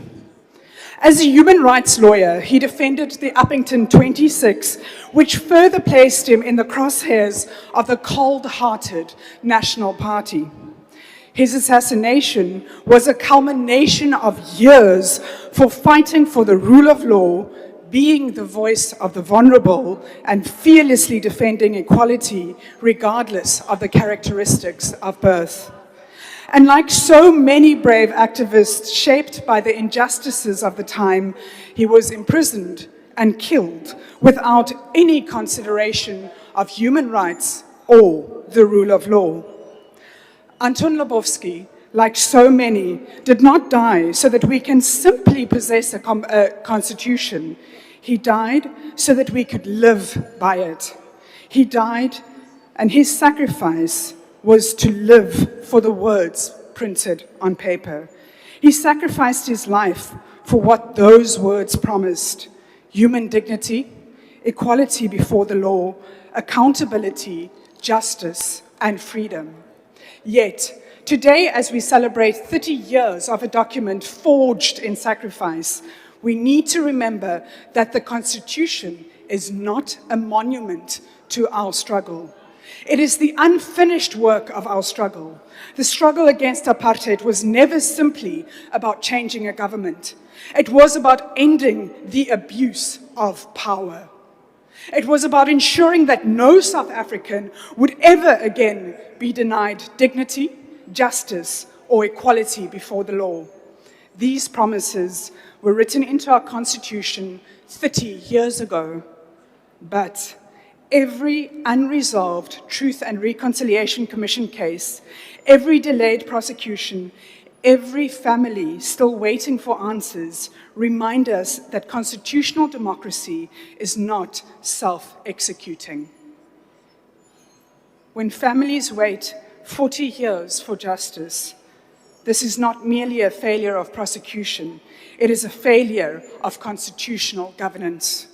As a human rights lawyer, he defended the Uppington 26, which further placed him in the crosshairs of the cold-hearted National Party. His assassination was a culmination of years for fighting for the rule of law, being the voice of the vulnerable, and fearlessly defending equality regardless of the characteristics of birth. And like so many brave activists shaped by the injustices of the time, he was imprisoned and killed without any consideration of human rights or the rule of law. Anton Lubowski, like so many, did not die so that we can simply possess a constitution. He died so that we could live by it. He died, and his sacrifice was to live for the words printed on paper. He sacrificed his life for what those words promised: human dignity, equality before the law, accountability, justice, and freedom. Yet, today, as we celebrate 30 years of a document forged in sacrifice, we need to remember that the Constitution is not a monument to our struggle. It is the unfinished work of our struggle. The struggle against apartheid was never simply about changing a government. It was about ending the abuse of power. It was about ensuring that no South African would ever again be denied dignity, justice, or equality before the law. These promises were written into our Constitution 30 years ago, but every unresolved Truth and Reconciliation Commission case, every delayed prosecution, every family still waiting for answers remind us that constitutional democracy is not self-executing. When families wait 40 years for justice, this is not merely a failure of prosecution, it is a failure of constitutional governance.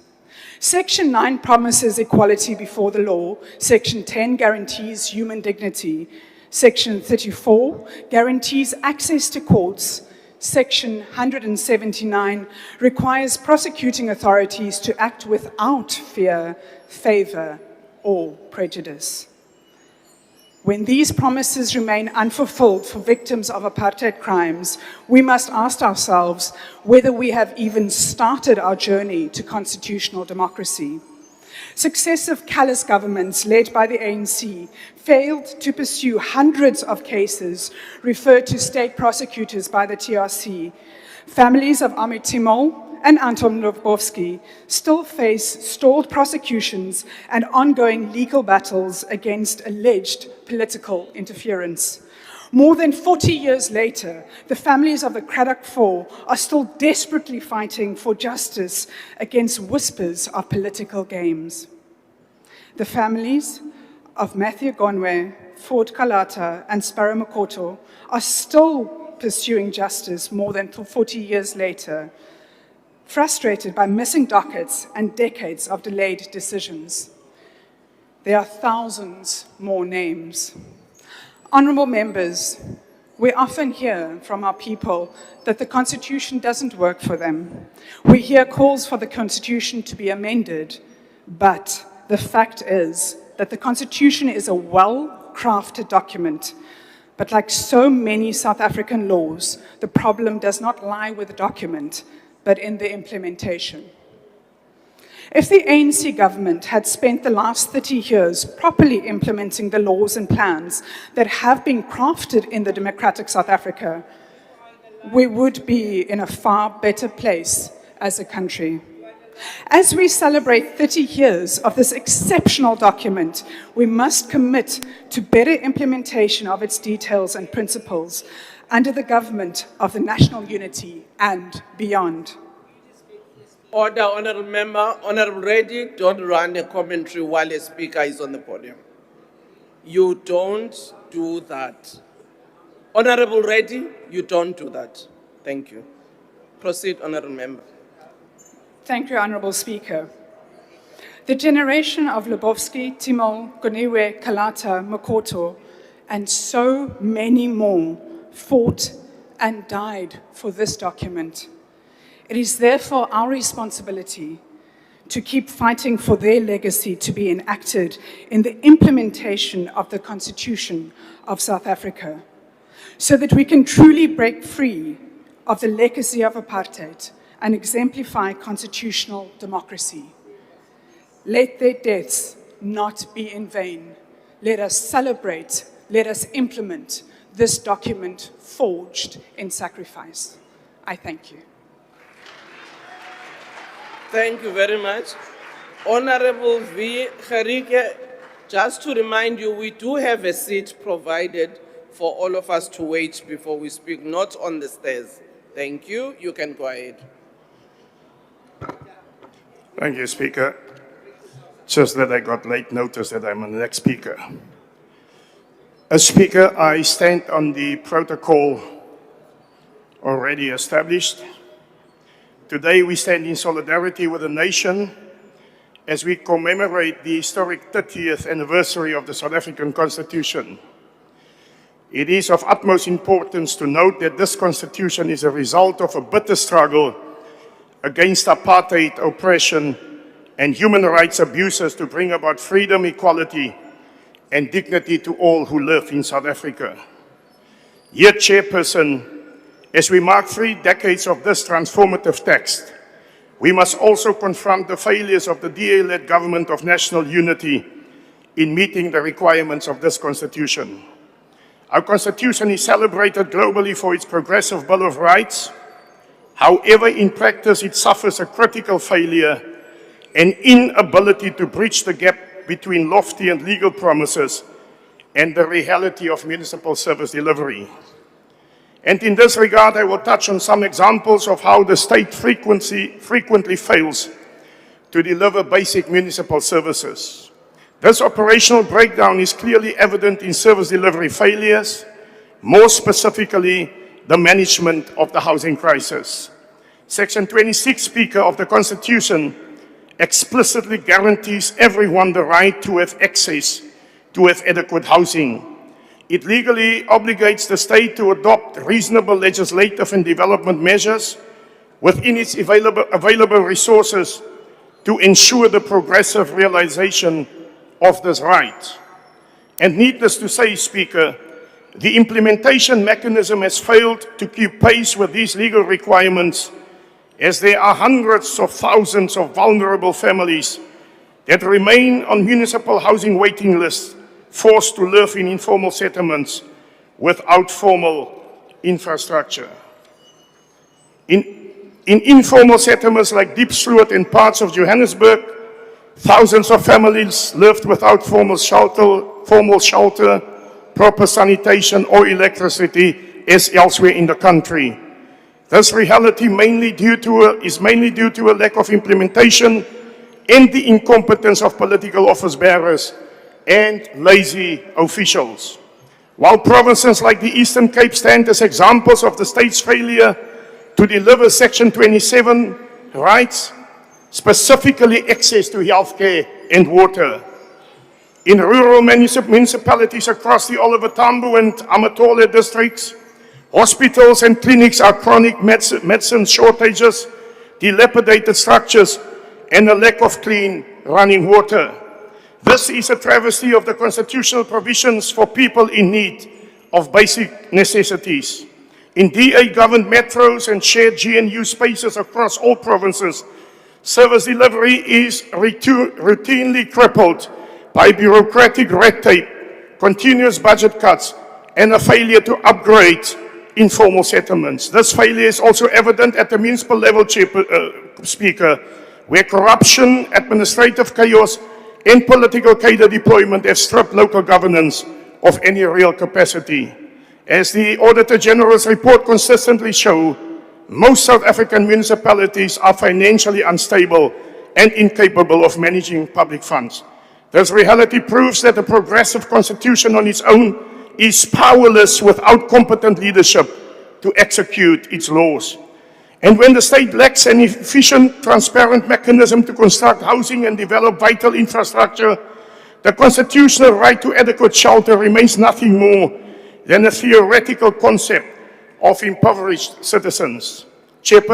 Section 9 promises equality before the law. Section 10 guarantees human dignity. Section 34 guarantees access to courts. Section 179 requires prosecuting authorities to act without fear, favor, or prejudice. When these promises remain unfulfilled for victims of apartheid crimes, we must ask ourselves whether we have even started our journey to constitutional democracy. Successive callous governments led by the ANC failed to pursue hundreds of cases referred to state prosecutors by the TRC. Families of Amit Timol and Anton Lubowski still face stalled prosecutions and ongoing legal battles against alleged political interference. More than 40 years later, the families of the Cradock Four are still desperately fighting for justice against whispers of political games. The families of Matthew Gonwe, Ford Kalata, and Sparrow Makoto are still pursuing justice more than 40 years later, frustrated by missing dockets and decades of delayed decisions. There are thousands more names. Honorable members, we often hear from our people that the Constitution doesn't work for them. We hear calls for the Constitution to be amended, but the fact is that the Constitution is a well-crafted document. But like so many South African laws, the problem does not lie with the document, but in the implementation. If the ANC government had spent the last 30 years properly implementing the laws and plans that have been crafted in the democratic South Africa, we would be in a far better place as a country. As we celebrate 30 years of this exceptional document, we must commit to better implementation of its details and principles under the government of the national unity and beyond. Order, honorable member. Honorable Reddy, don't run a commentary while a speaker is on the podium. You don't do that. Honorable Reddy, you don't do that. Thank you. Proceed, honorable member. Thank you, Honorable Speaker. The generation of Lubowski, Timol, Goniwe, Kalata, Makoto, and so many more fought and died for this document. It is therefore our responsibility to keep fighting for their legacy to be enacted in the implementation of the Constitution of South Africa, so that we can truly break free of the legacy of apartheid and exemplify constitutional democracy. Let their deaths not be in vain. Let us celebrate, let us implement this document forged in sacrifice. I thank you. Thank you very much. Honorable V. Gerike, just to remind you, we do have a seat provided for all of us to wait before we speak, not on the stairs. Thank you. You can go ahead. Thank you, Speaker. Just that I got late notice that I'm the next speaker. As Speaker, I stand on the protocol already established. Today we stand in solidarity with the nation as we commemorate the historic 30th anniversary of the South African Constitution. It is of utmost importance to note that this Constitution is a result of a bitter struggle against apartheid, oppression, and human rights abuses to bring about freedom, equality, and dignity to all who live in South Africa. Yet, Chairperson, as we mark 3 decades of this transformative text, we must also confront the failures of the DA-led government of national unity in meeting the requirements of this Constitution. Our Constitution is celebrated globally for its progressive Bill of Rights. However, in practice, it suffers a critical failure and inability to bridge the gap between lofty and legal promises and the reality of municipal service delivery. And in this regard, I will touch on some examples of how the state frequently fails to deliver basic municipal services. This operational breakdown is clearly evident in service delivery failures, more specifically, the management of the housing crisis. Section 26, Speaker, of the Constitution explicitly guarantees everyone the right to have access to have adequate housing. It legally obligates the state to adopt reasonable legislative and development measures within its available resources to ensure the progressive realization of this right. And needless to say, Speaker, the implementation mechanism has failed to keep pace with these legal requirements, as there are hundreds of thousands of vulnerable families that remain on municipal housing waiting lists, forced to live in informal settlements without formal infrastructure. In informal settlements like Diepsloot and parts of Johannesburg, thousands of families lived without formal shelter, proper sanitation or electricity as elsewhere in the country. This reality is mainly due to a lack of implementation and the incompetence of political office bearers and lazy officials. While provinces like the Eastern Cape stand as examples of the state's failure to deliver Section 27 rights, specifically access to healthcare and water. In rural municipalities across the Oliver Tambo and Amatole districts, hospitals and clinics are chronic medicine shortages, dilapidated structures, and a lack of clean running water. This is a travesty of the constitutional provisions for people in need of basic necessities. In DA-governed metros and shared GNU spaces across all provinces, service delivery is routinely crippled by bureaucratic red tape, continuous budget cuts, and a failure to upgrade informal settlements. This failure is also evident at the municipal level, Speaker, where corruption, administrative chaos, and political cadre deployment have stripped local governance of any real capacity. As the Auditor General's report consistently shows, most South African municipalities are financially unstable and incapable of managing public funds. This reality proves that a progressive constitution on its own is powerless without competent leadership to execute its laws. And when the state lacks an efficient, transparent mechanism to construct housing and develop vital infrastructure, the constitutional right to adequate shelter remains nothing more than a theoretical concept of impoverished citizens. Speaker,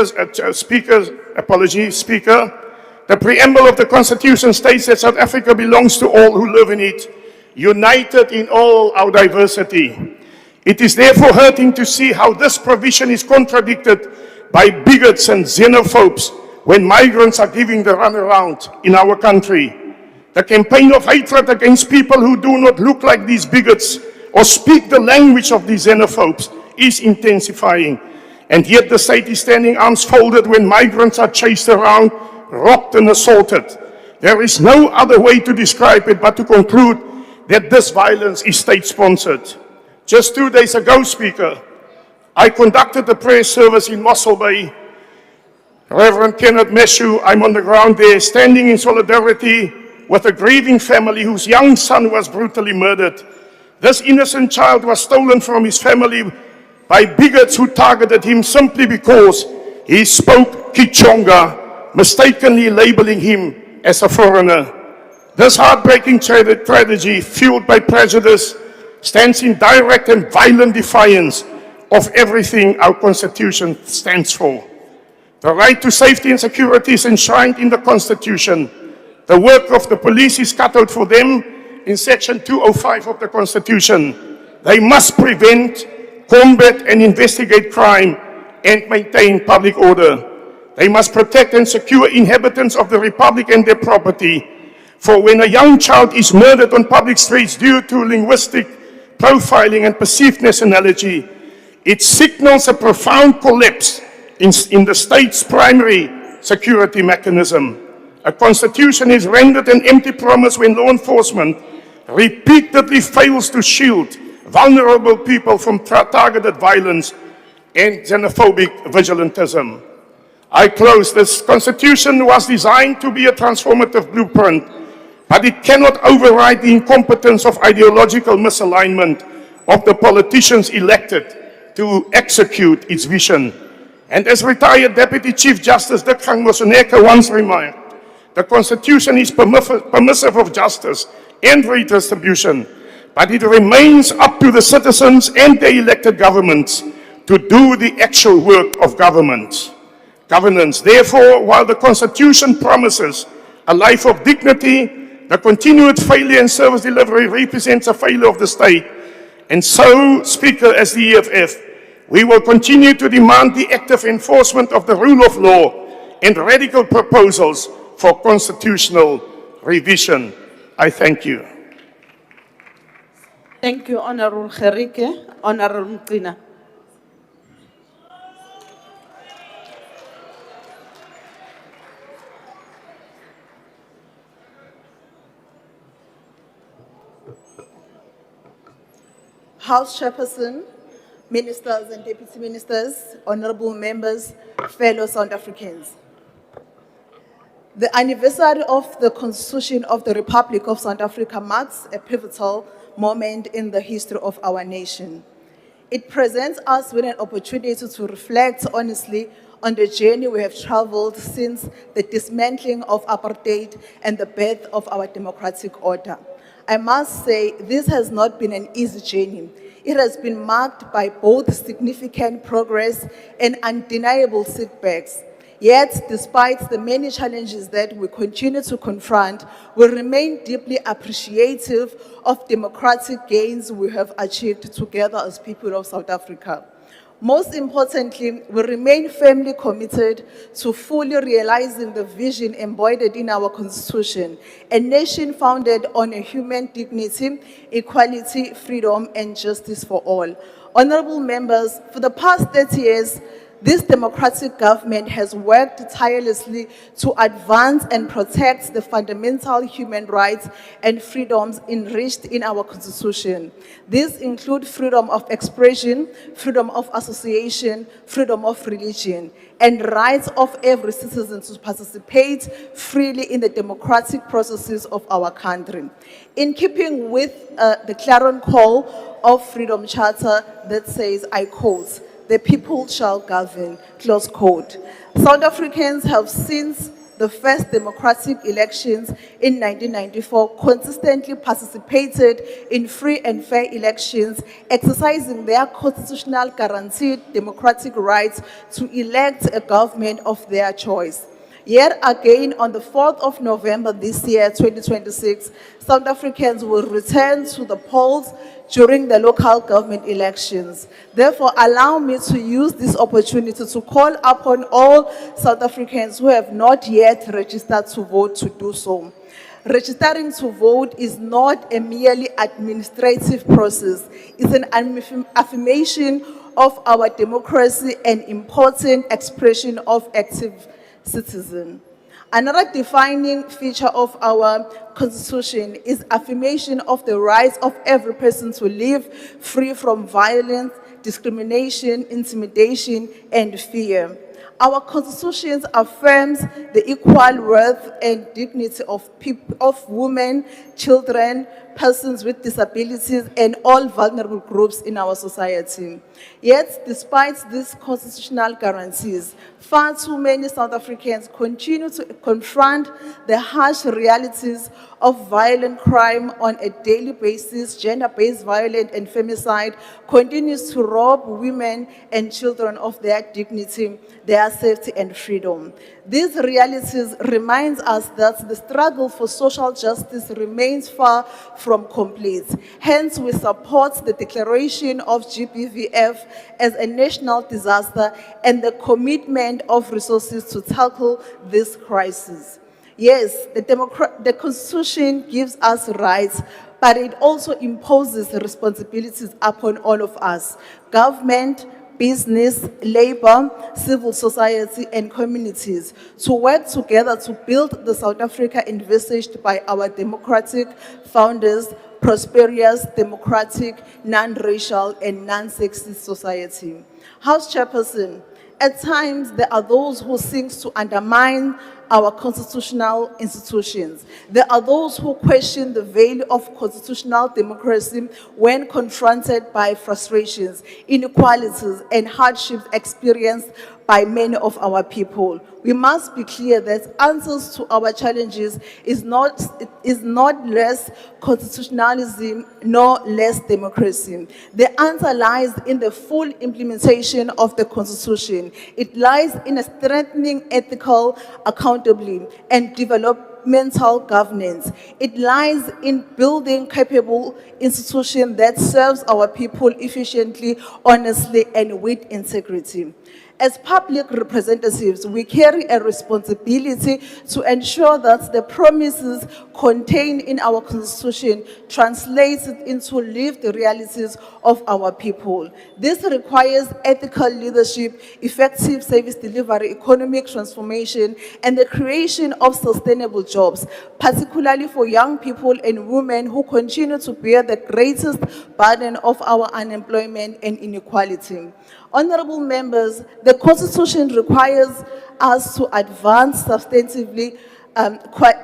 the preamble of the Constitution states that South Africa belongs to all who live in it, united in all our diversity. It is therefore hurting to see how this provision is contradicted by bigots and xenophobes when migrants are giving the runaround in our country. The campaign of hatred against people who do not look like these bigots or speak the language of these xenophobes is intensifying. And yet the state is standing arms folded when migrants are chased around, robbed and assaulted. There is no other way to describe it but to conclude that this violence is state-sponsored. Just 2 days ago, Speaker, I conducted a prayer service in Mossel Bay. Reverend Kenneth Meshu, I'm on the ground there, standing in solidarity with a grieving family whose young son was brutally murdered. This innocent child was stolen from his family by bigots who targeted him simply because he spoke Kichonga, mistakenly labeling him as a foreigner. This heartbreaking tragedy, fueled by prejudice, stands in direct and violent defiance of everything our Constitution stands for. The right to safety and security is enshrined in the Constitution. The work of the police is cut out for them in Section 205 of the Constitution. They must prevent, combat and investigate crime and maintain public order. They must protect and secure inhabitants of the Republic and their property. For when a young child is murdered on public streets due to linguistic profiling and perceived nationality, it signals a profound collapse in the state's primary security mechanism. A constitution is rendered an empty promise when law enforcement repeatedly fails to shield vulnerable people from targeted violence and xenophobic vigilantism. I close. This constitution was designed to be a transformative blueprint, but it cannot override the incompetence of ideological misalignment of the politicians elected to execute its vision. And as retired Deputy Chief Justice Dikrang Mosoneka once remarked, the Constitution is permissive of justice and redistribution, but it remains up to the citizens and the elected governments to do the actual work of governance. Therefore, while the Constitution promises a life of dignity, the continued failure in service delivery represents a failure of the state. And so, Speaker, as the EFF, we will continue to demand the active enforcement of the rule of law and radical proposals for constitutional revision. I thank you. Thank you, Honorable Gerike. Honorable Mqina. House Chairperson, Ministers and Deputy Ministers, honorable members, fellow South Africans. The anniversary of the Constitution of the Republic of South Africa marks a pivotal moment in the history of our nation. It presents us with an opportunity to reflect honestly on the journey we have traveled since the dismantling of apartheid and the birth of our democratic order. I must say, this has not been an easy journey. It has been marked by both significant progress and undeniable setbacks. Yet, despite the many challenges that we continue to confront, we remain deeply appreciative of democratic gains we have achieved together as people of South Africa. Most importantly, we remain firmly committed to fully realizing the vision embodied in our Constitution, a nation founded on a human dignity, equality, freedom, and justice for all. Honorable members, for the past 30 years, this democratic government has worked tirelessly to advance and protect the fundamental human rights and freedoms enriched in our Constitution. These include freedom of expression, freedom of association, freedom of religion, and rights of every citizen to participate freely in the democratic processes of our country. In keeping with the clarion call of Freedom Charter that says, I quote, "The people shall govern," close quote. South Africans have since the first democratic elections in 1994 consistently participated in free and fair elections, exercising their constitutional guaranteed democratic rights to elect a government of their choice. Yet again, on the 4th of November this year, 2026, South Africans will return to the polls during the local government elections. Therefore, allow me to use this opportunity to call upon all South Africans who have not yet registered to vote to do so. Registering to vote is not a merely administrative process. It's an affirmation of our democracy and important expression of active citizen. Another defining feature of our Constitution is affirmation of the rights of every person to live free from violence, discrimination, intimidation, and fear. Our Constitution affirms the equal worth and dignity of women, children, persons with disabilities, and all vulnerable groups in our society. Yet, despite these constitutional guarantees, far too many South Africans continue to confront the harsh realities of violent crime on a daily basis. Gender-based violence and femicide continues to rob women and children of their dignity, their safety, and freedom. These realities remind us that the struggle for social justice remains far from complete. Hence, we support the declaration of GBVF as a national disaster and the commitment of resources to tackle this crisis. Yes, the Constitution gives us rights, but it also imposes responsibilities upon all of us: government, business, labor, civil society, and communities to work together to build the South Africa envisaged by our democratic founders, prosperous, democratic, non-racial, and non-sexist society. House Chairperson, at times there are those who seek to undermine our constitutional institutions. There are those who question the value of constitutional democracy when confronted by frustrations, inequalities, and hardships experienced by many of our people. We must be clear that answers to our challenges is not less constitutionalism nor less democracy. The answer lies in the full implementation of the Constitution. It lies in a strengthening ethical accountability and developmental governance. It lies in building capable institutions that serves our people efficiently, honestly, and with integrity. As public representatives, we carry a responsibility to ensure that the promises contained in our Constitution translate into lived realities of our people. This requires ethical leadership, effective service delivery, economic transformation, and the creation of sustainable jobs, particularly for young people and women who continue to bear the greatest burden of our unemployment and inequality. Honorable members, the Constitution requires us to advance substantively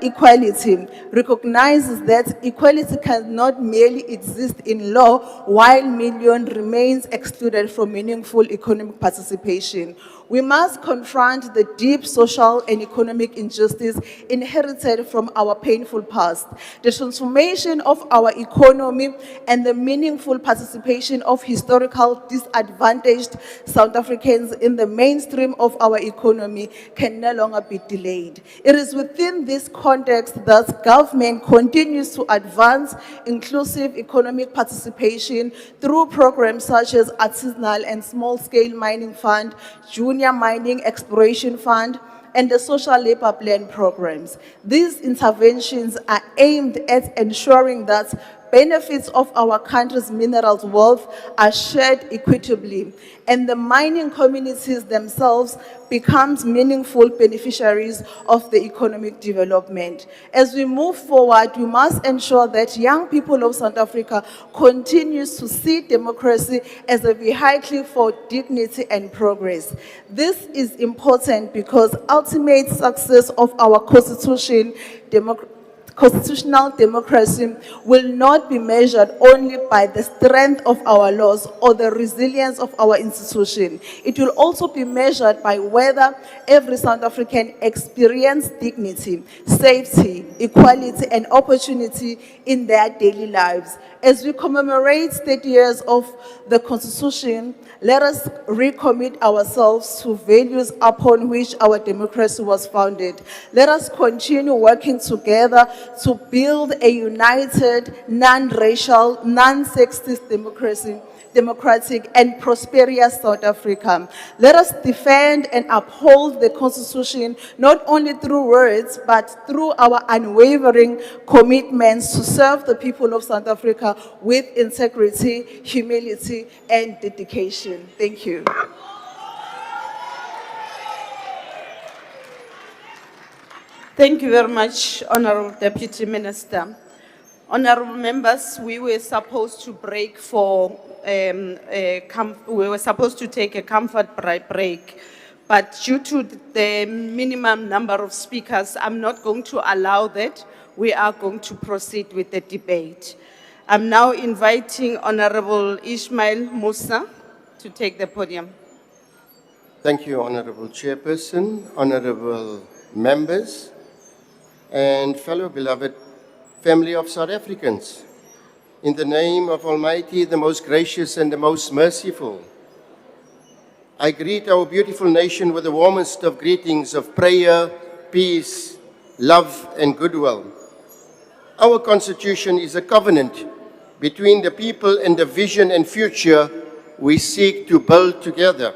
equality, recognizes that equality cannot merely exist in law while millions remain excluded from meaningful economic participation. We must confront the deep social and economic injustice inherited from our painful past. The transformation of our economy and the meaningful participation of historical disadvantaged South Africans in the mainstream of our economy can no longer be delayed. It is within this context that government continues to advance inclusive economic participation through programs such as Artisanal and Small-Scale Mining Fund, Junior Mining Exploration Fund, and the Social Labor Plan programs. These interventions are aimed at ensuring that benefits of our country's minerals wealth are shared equitably, and the mining communities themselves becomes meaningful beneficiaries of the economic development. As we move forward, we must ensure that young people of South Africa continues to see democracy as a vehicle for dignity and progress. This is important because ultimate success of our constitutional democracy will not be measured only by the strength of our laws or the resilience of our institution. It will also be measured by whether every South African experiences dignity, safety, equality, and opportunity in their daily lives. As we commemorate 30 years of the Constitution, let us recommit ourselves to values upon which our democracy was founded. Let us continue working together to build a united, non-racial, non-sexist democratic and prosperous South Africa. Let us defend and uphold the Constitution not only through words, but through our unwavering commitments to serve the people of South Africa with integrity, humility, and dedication. Thank you. Thank you very much, Honorable Deputy Minister. Honorable members, we were supposed to break for we were supposed to take a comfort break, but due to the minimum number of speakers, I'm not going to allow that. We are going to proceed with the debate. I'm now inviting Honorable Ismail Musa to take the podium. Thank you, Honorable Chairperson, honorable members, and fellow beloved family of South Africans. In the name of Almighty, the most gracious and the most merciful, I greet our beautiful nation with the warmest of greetings of prayer, peace, love, and goodwill. Our Constitution is a covenant between the people and the vision and future we seek to build together.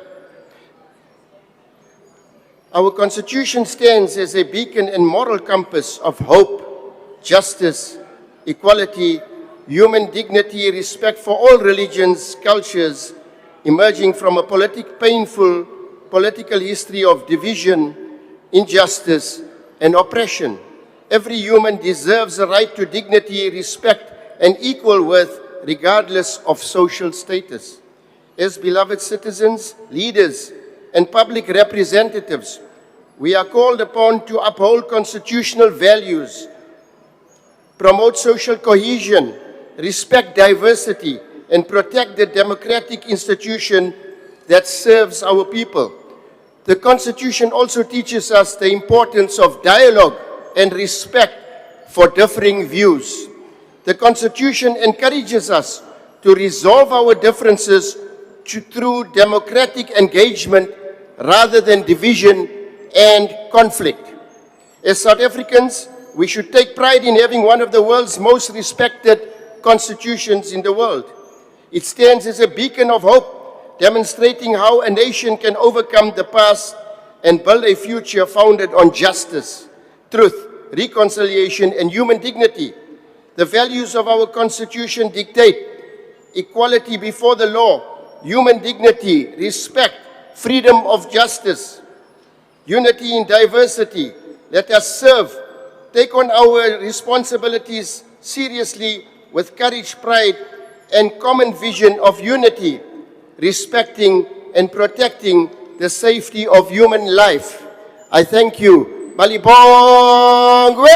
Our Constitution stands as a beacon and moral compass of hope, justice, equality, human dignity, respect for all religions, cultures, emerging from a painful political history of division, injustice, and oppression. Every human deserves a right to dignity, respect, and equal worth, regardless of social status. As beloved citizens, leaders, and public representatives, We are called upon to uphold constitutional values, promote social cohesion, respect diversity, and protect the democratic institution that serves our people. The Constitution also teaches us the importance of dialogue and respect for differing views. The Constitution encourages us to resolve our differences through democratic engagement rather than division and conflict. As South Africans, we should take pride in having one of the world's most respected constitutions in the world. It stands as a beacon of hope, demonstrating how a nation can overcome the past and build a future founded on justice, truth, reconciliation, and human dignity. The values of our Constitution dictate equality before the law, human dignity, respect, freedom of justice, unity in diversity. Let us serve, take on our responsibilities seriously with courage, pride, and common vision of unity, respecting and protecting the safety of human life. I thank you. Balibongwe.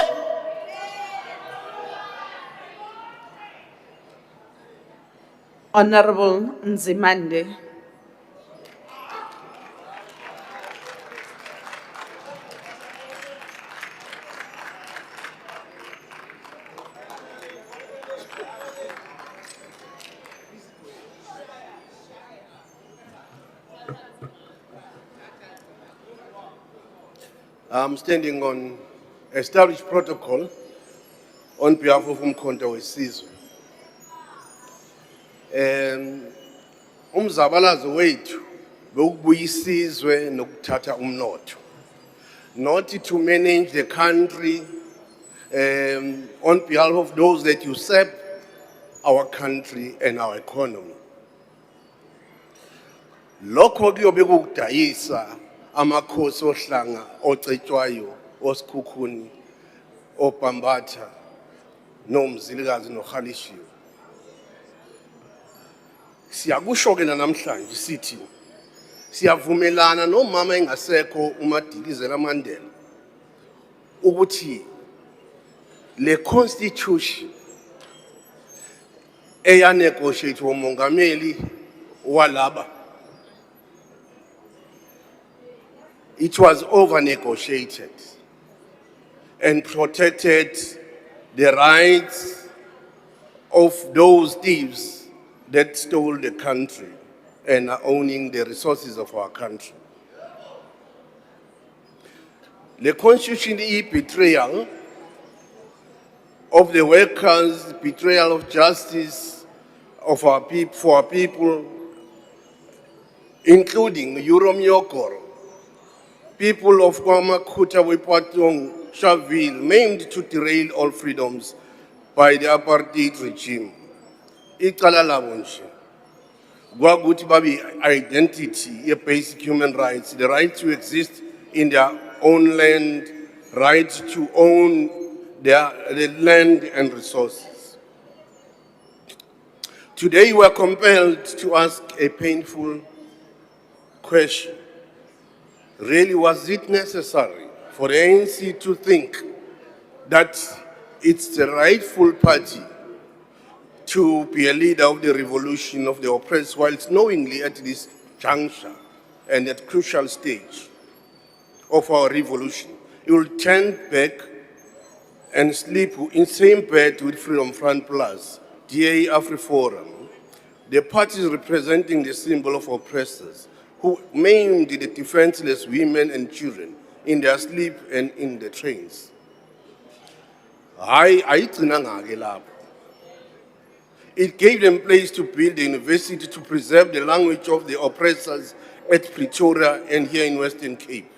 Honorable Nzimande. I'm standing on established protocol on behalf of Umkhonto weSizwe. Umzabalazo wethu bewukubuya isizwe nokuthatha umnotho. Not to manage the country on behalf of those that usurp our country and our economy. Lokho kuyobe kukudayisa amakhosi ohlanga ocetshwayo oSikhukhuni oBhambatha noMzilikazi noHalishiwe. Siyakusho ke namhlanje sithi siyavumelana nomama engasekho uMadikizela Mandela ukuthi le constitution eyanegotiate umongameli walaba, it was over-negotiated and protected the rights of those thieves that stole the country and are owning the resources of our country. The constitution is betrayal of the workers, betrayal of justice of our people, for our people, including Euromyokoro, people of Kwamakhuta, Wepatong, Sharpeville, maimed to derail all freedoms by the apartheid regime. Icala labo nje kwakuthi babi identity, ye basic human rights, the right to exist in their own land, right to own the land and resources. Today we are compelled to ask a painful question. Really, was it necessary for the ANC to think that it's the rightful party to be a leader of the revolution of the oppressed, whilst knowingly at this juncture and at crucial stage of our revolution, it will turn back and sleep in same bed with Freedom Front Plus, DA AfriForum, the parties representing the symbol of oppressors, who maimed the defenseless women and children in their sleep and in the trains. It gave them place to build a university to preserve the language of the oppressors at Pretoria and here in Western Cape.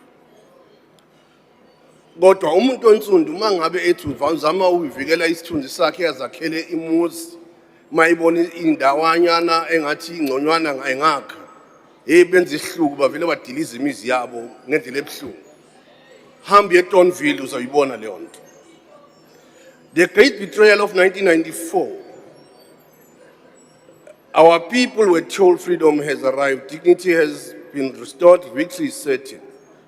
Kodwa umuntu onsundu mangabe ethi uzama uvikela isithunzi sakhe azakhele imuzi mayibona indawanyana engathi ingconywana engakha benza isihluku bavele badiliza imizi yabo ngendlela ebuhlungu. Hambi eTonville uzayibona leyo nto. The great betrayal of 1994. Our people were told freedom has arrived, dignity has been restored, victory is certain.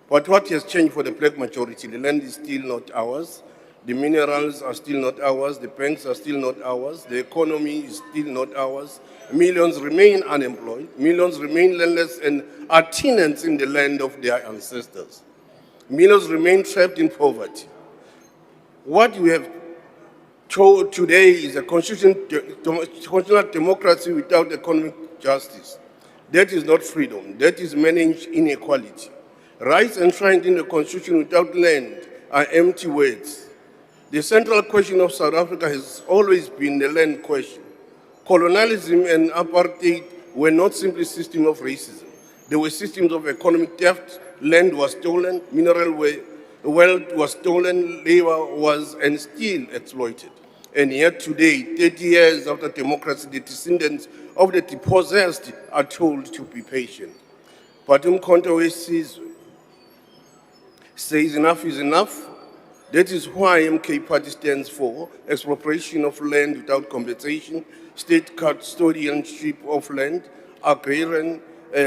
But what has changed for the black majority? The land is still not ours. The minerals are still not ours. The banks are still not ours. The economy is still not ours. Millions remain unemployed. Millions remain landless and are tenants in the land of their ancestors. Millions remain trapped in poverty. What we have today is a constitutional democracy without economic justice. That is not freedom. That is managed inequality. Rights enshrined in the Constitution without land are empty words. The central question of South Africa has always been the land question. Colonialism and apartheid were not simply systems of racism. They were systems of economic theft. Land was stolen, mineral wealth was stolen, labor was and still exploited. And yet today, 30 years after democracy, the descendants of the depossessed are told to be patient. But Umkhonto says enough is enough. That is why MK Party stands for expropriation of land without compensation, state custodianship of land, agrarian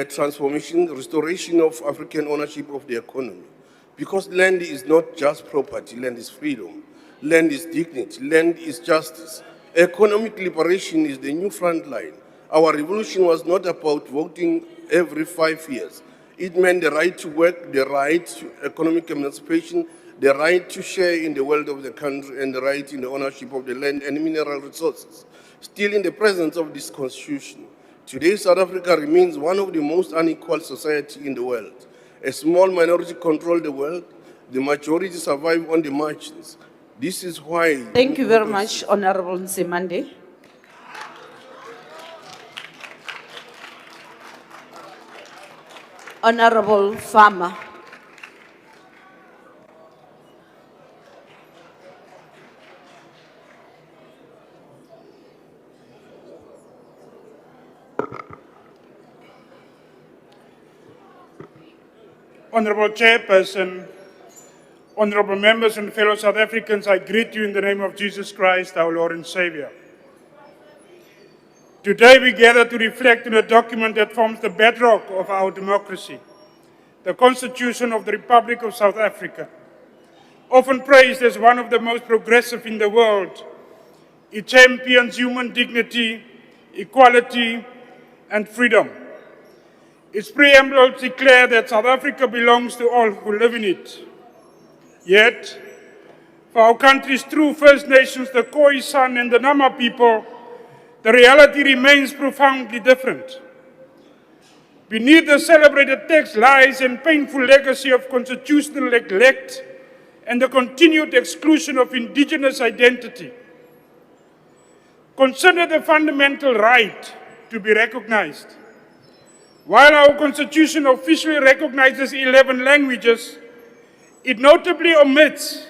transformation, restoration of African ownership of the economy. Because land is not just property, land is freedom. Land is dignity, land is justice. Economic liberation is the new front line. Our revolution was not about voting every 5 years. It meant the right to work, the right to economic emancipation, the right to share in the wealth of the country, and the right in the ownership of the land and mineral resources. Still in the presence of this constitution, today South Africa remains one of the most unequal societies in the world. A small minority control the world, the majority survive on the margins. This is why... Thank you very much, Honorable Nzimande. Honorable Farmer. Honorable Chairperson, honorable members and fellow South Africans, I greet you in the name of Jesus Christ, our Lord and Savior. Today we gather to reflect on a document that forms the bedrock of our democracy, the Constitution of the Republic of South Africa. Often praised as one of the most progressive in the world, it champions human dignity, equality, and freedom. Its preamble declares that South Africa belongs to all who live in it. Yet, for our country's true First Nations, the Khoi, San, and the Nama people, the reality remains profoundly different. Beneath the celebrated text lies a painful legacy of constitutional neglect and the continued exclusion of indigenous identity. Consider the fundamental right to be recognized. While our Constitution officially recognizes 11 languages, it notably omits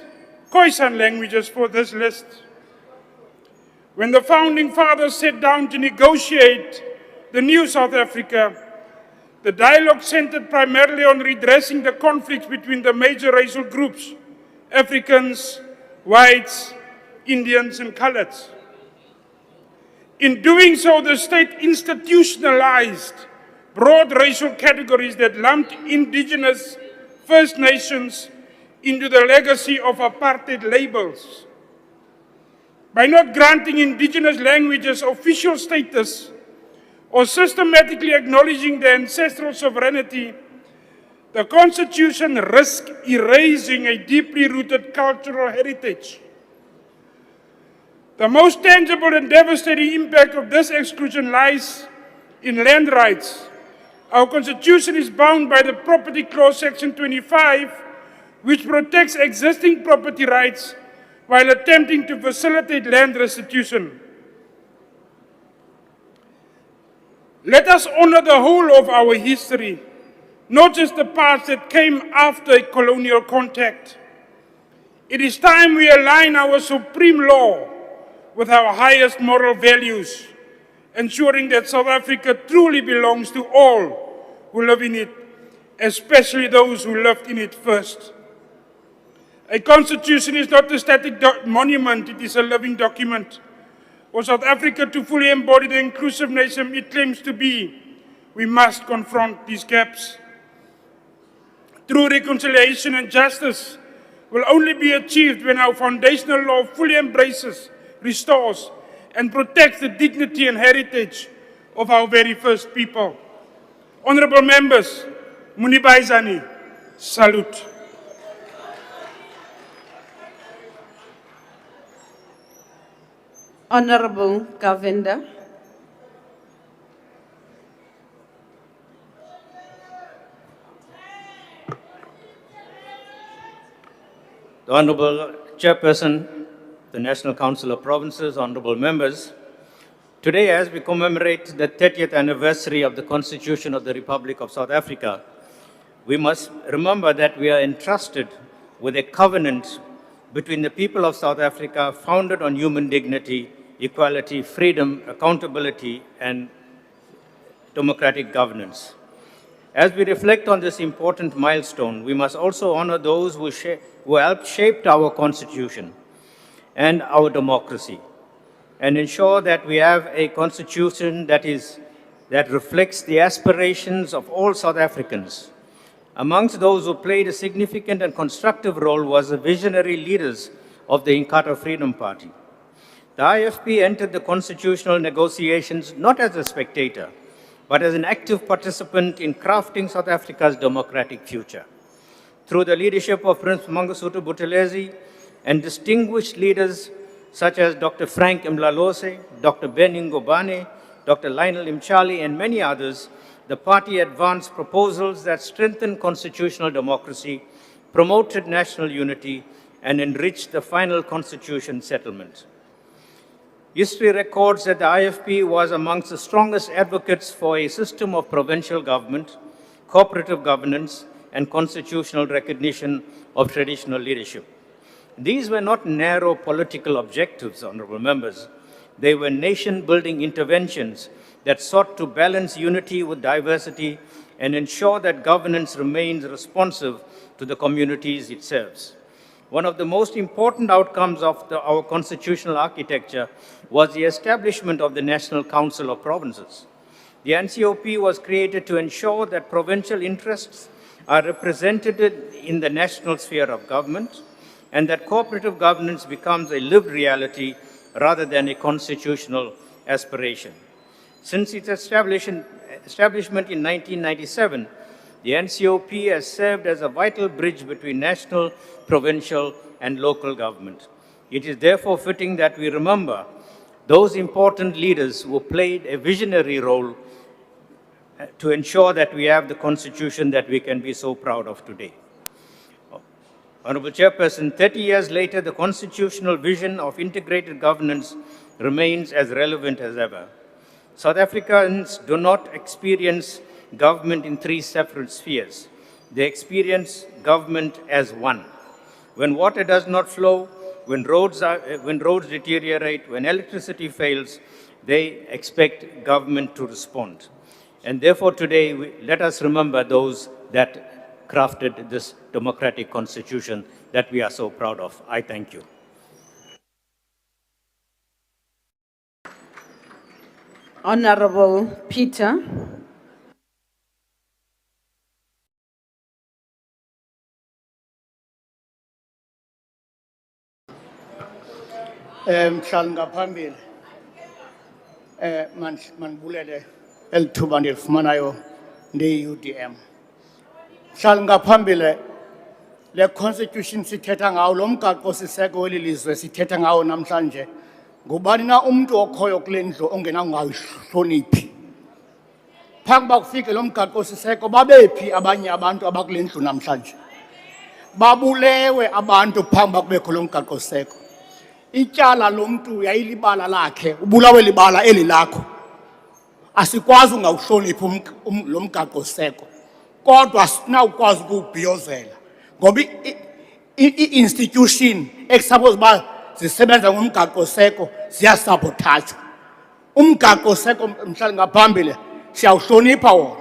Khoisan languages for this list. When the Founding Fathers sat down to negotiate the new South Africa, the dialogue centered primarily on redressing the conflicts between the major racial groups, Africans, whites, Indians, and coloreds. In doing so, the state institutionalized broad racial categories that lumped indigenous First Nations into the legacy of apartheid labels. By not granting indigenous languages official status or systematically acknowledging their ancestral sovereignty, the Constitution risks erasing a deeply rooted cultural heritage. The most tangible and devastating impact of this exclusion lies in land rights. Our Constitution is bound by the Property Clause, Section 25, which protects existing property rights while attempting to facilitate land restitution. Let us honor the whole of our history, not just the parts that came after colonial contact. It is time we align our supreme law with our highest moral values, ensuring that South Africa truly belongs to all who live in it, especially those who lived in it first. A constitution is not a static monument, it is a living document. For South Africa to fully embody the inclusive nation it claims to be, we must confront these gaps. True reconciliation and justice will only be achieved when our foundational law fully embraces, restores, and protects the dignity and heritage of our very first people. Honorable members, Munibaizani, salute. Honorable Govender. The Honorable Chairperson, the National Council of Provinces, honorable members, today as we commemorate the 30th anniversary of the Constitution of the Republic of South Africa, we must remember that we are entrusted with a covenant between the people of South Africa founded on human dignity, equality, freedom, accountability, and democratic governance. As we reflect on this important milestone, we must also honor those who helped shape our Constitution and our democracy, and ensure that we have a Constitution that reflects the aspirations of all South Africans. Amongst those who played a significant and constructive role was the visionary leaders of the Inkatha Freedom Party. The IFP entered the constitutional negotiations not as a spectator, but as an active participant in crafting South Africa's democratic future. Through the leadership of Prince Mangosuthu Buthelezi and distinguished leaders such as Dr. Frank Mlalose, Dr. Benny Ngubane, Dr. Lionel Mchali, and many others, the party advanced proposals that strengthened constitutional democracy, promoted national unity, and enriched the final constitution settlement. History records that the IFP was amongst the strongest advocates for a system of provincial government, cooperative governance, and constitutional recognition of traditional leadership. These were not narrow political objectives, honorable members. They were nation-building interventions that sought to balance unity with diversity and ensure that governance remains responsive to the communities it serves. One of the most important outcomes of our constitutional architecture was the establishment of the National Council of Provinces. The NCOP was created to ensure that provincial interests are represented in the national sphere of government and that cooperative governance becomes a lived reality rather than a constitutional aspiration. Since its establishment in 1997, the NCOP has served as a vital bridge between national, provincial, and local government. It is therefore fitting that we remember those important leaders who played a visionary role to ensure that we have the constitution that we can be so proud of today. Honorable Chairperson, 30 years later, the constitutional vision of integrated governance remains as relevant as ever. South Africans do not experience government in three separate spheres. They experience government as one. When water does not flow, when roads deteriorate, when electricity fails, they expect government to respond. And therefore today, let us remember those that crafted this democratic constitution that we are so proud of. I thank you. Honorable Peter. Mhlali ngaphambili manibulele elithuba ndilifumanayo ndi-UDM. Mhlali ngaphambili le constitution sithetha ngawo lo mgaqo siseko weli lizwe sithetha ngawo namhlanje ngubani na umntu okhoyo kule ndlu ongenakungayihloniphi. Phambi uba kufike lo mgaqo siseko babephi abanye abantu abakule ndlu namhlanje? Babulewe abantu phambi uba kubekho lo mgaqo siseko. Ityala lomntu yayilibala lakhe, ubulawe libala eli lakho. Asikwazi ungawuhloniphi lo mgaqo siseko. Kodwa sinawukwazi ukuwubhiyozela. Ngoba i-institution ekusuppose uba zisebenza ngomgaqo siseko ziyasabothajwa. Umgaqo siseko mhlali ngaphambili siyawuhlonipha wona.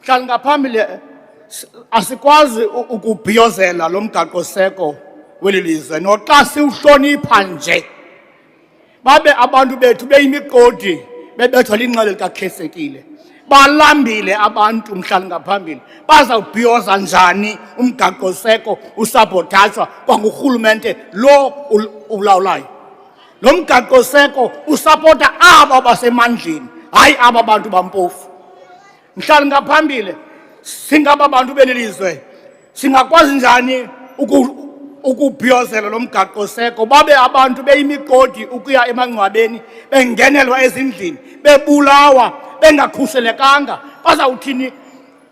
Mhlali ngaphambili asikwazi ukubhiyozela lo mgaqo siseko weli lizwe noxa siwuhlonipha nje. Babe abantu bethu beyimigodi bebethwa linqele likakhesekile. balambile abantu mhlali ngaphambili bazawubhiyoza njani umgaqo seko usabotashwa kwangurhulumente lo ulawulayo. Lo mgaqo seko usapota aba basemandleni hayi aba bantu bampofu. Mhlali ngaphambili singaba bantu belilizwe singakwazi njani ukubhiyozela lo mgaqo seko babe abantu beyimigodi ukuya emangcwabeni bengenelwa ezindlini bebulawa bengakhuselekanga bazawuthini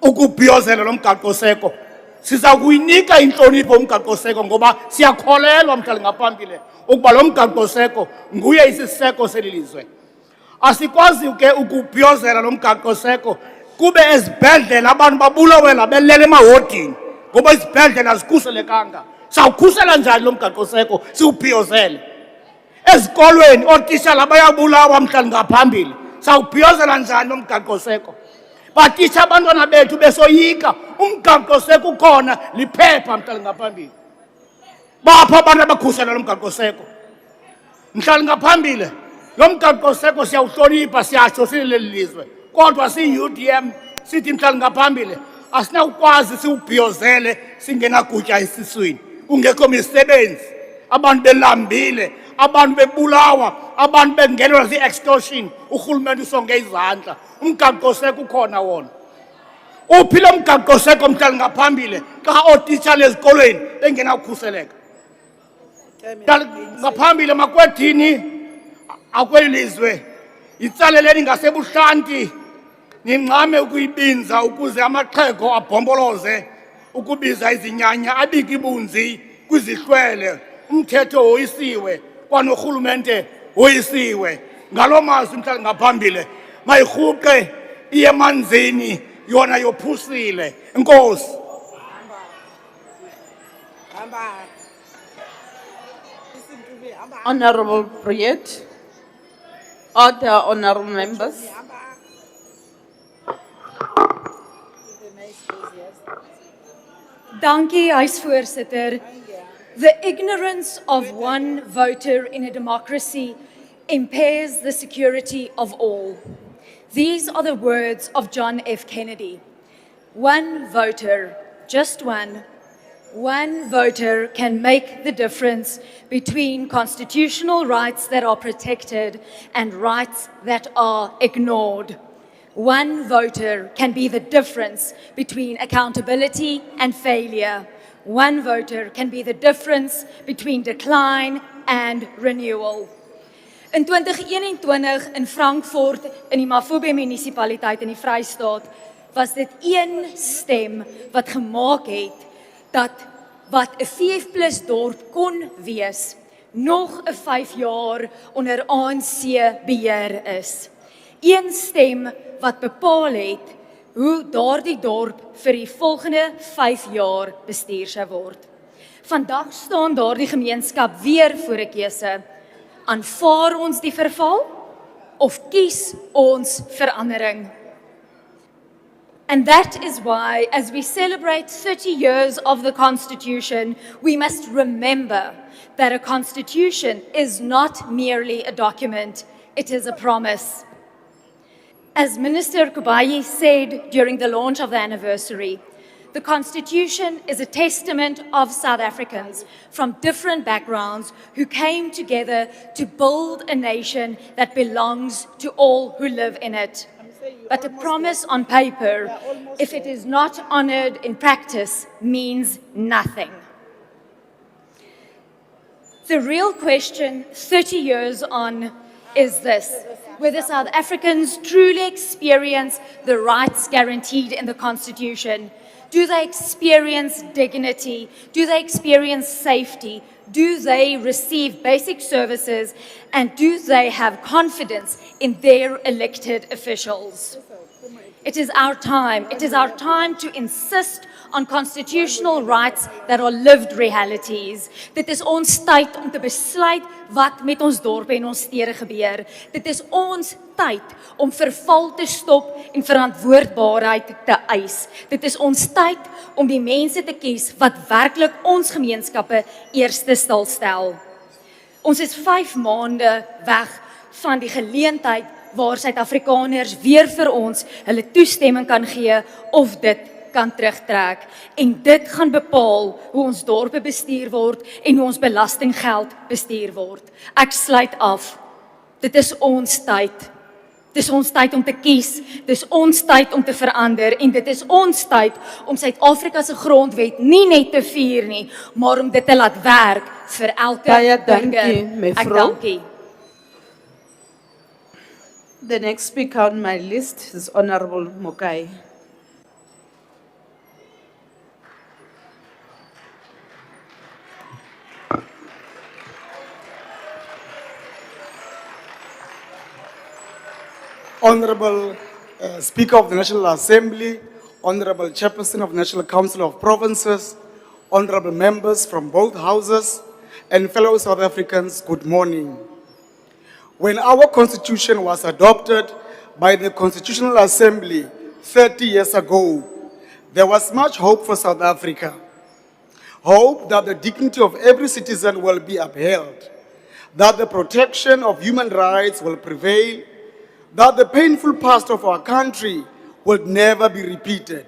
ukubhiyozela lo mgaqo seko. Siza kuyinika inhlonipho umgaqo seko ngoba siyakholelwa mhlali ngaphambili ukuba lo mgaqo seko nguye isiseko selilizwe. Asikwazi ke ukubhiyozela lo mgaqo seko kube ezibhedlela abantu babulawela belele emahodini ngoba izibhedlela azikhuselekanga. Sawukhusela njani lo mgaqo seko siwubhiyozele? Ezikolweni ootitshala bayabulawa mhlali ngaphambili. Sawubhiyozela njani lo mgaqo seko? Batitsha abantwana bethu besoyika umgaqo seko ukhona liphepha mhlali ngaphambili. Bapha abantu abakhusela lo mgaqo seko. Mhlali ngaphambili lo mgaqo seko siyawuhlonipha siyatsho sileli lizwe. Kodwa si-UDM sithi mhlali ngaphambili asinawukwazi siwubhiyozele singenagutya esiswini. Kungekho misebenzi, abantu belambile, abantu bebulawa, abantu bengenelwa zi-extortion, urhulumente usonge izandla. Umgaqo seko ukhona wona. Uphi lo mgaqo seko mhlali ngaphambili xa ootitshala ezikolweni bengenawukhuseleka? Ngaphambili makwedini akweli lizwe yitsaleleni ngasebuhlanti ningxame ukuyibinza ukuze amaxhego abhomboloze ukubiza izinyanya abike ibunzi kwizihlwele. Umthetho woyisiwe kwanorhulumente woyisiwe. Ngaloo mazwi mhlali ngaphambili mayirhuqe iye emanzini yona yophusile. Enkosi. Honorable Briet. Other honorable members. Dankie, huisvoorsitter. The ignorance of one voter in a democracy impairs the security of all. These are the words of John F. Kennedy. One voter, just one voter can make the difference between constitutional rights that are protected and rights that are ignored. One voter can be the difference between accountability and failure. One voter can be the difference between decline and renewal. In 2021 in Frankfurt in die Mafube munisipaliteit in die Vrystaat was dit een stem wat gemaak het dat wat 'n 5+ dorp kon wees nog 'n 5 jaar onder ANC beheer is. Een stem wat bepaal het hoe daardie dorp vir die volgende 5 jaar bestuur sou word. Vandag staan daardie gemeenskap weer voor 'n keuse. Aanvaar ons die verval of kies ons verandering? And that is why, as we celebrate 30 years of the Constitution, we must remember that a Constitution is not merely a document, it is a promise. As Minister Kubayi said during the launch of the anniversary, the Constitution is a testament of South Africans from different backgrounds who came together to build a nation that belongs to all who live in it. But a promise on paper, if it is not honored in practice, means nothing. The real question 30 years on is this: whether South Africans truly experience the rights guaranteed in the Constitution. Do they experience dignity? Do they experience safety? Do they receive basic services? And do they have confidence in their elected officials? It is our time. It is our time to insist on constitutional rights that are lived realities. Dit is ons tyd om te besluit wat met ons dorpe en ons stede gebeur. Dit is ons tyd om verval te stop en verantwoordbaarheid te eis. Dit is ons tyd om die mense te kies wat werklik ons gemeenskappe eerste stil stel. Ons is 5 maande weg van die geleentheid waar Suid-Afrikaners weer vir ons hulle toestemming kan gee of dit kan terugtrek. En dit gaan bepaal hoe ons dorpe bestuur word en hoe ons belastinggeld bestuur word. Ek sluit af. Dit is ons tyd. Dit is ons tyd om te kies, dit is ons tyd om te verander en dit is ons tyd om Suid-Afrika se grondwet nie net te vier nie, maar om dit te laat werk vir elke Baie burger. dankie, Ek mevrou. dankie. The next speaker on my list is Honorable Mokai. Honorable Speaker of the National Assembly, Honorable Chairperson of the National Council of Provinces, Honorable members from both houses, and fellow South Africans, good morning. When our Constitution was adopted by the Constitutional Assembly 30 years ago, there was much hope for South Africa. Hope that the dignity of every citizen will be upheld, that the protection of human rights will prevail, that the painful past of our country will never be repeated,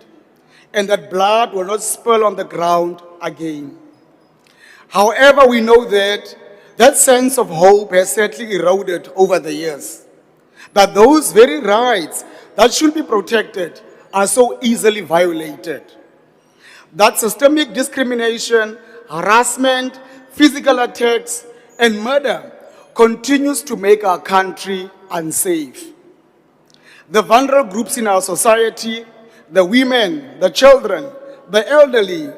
and that blood will not spill on the ground again. However, we know that that sense of hope has sadly eroded over the years, that those very rights that should be protected are so easily violated, that systemic discrimination, harassment, physical attacks, and murder continues to make our country unsafe. The vulnerable groups in our society, the women, the children, the elderly,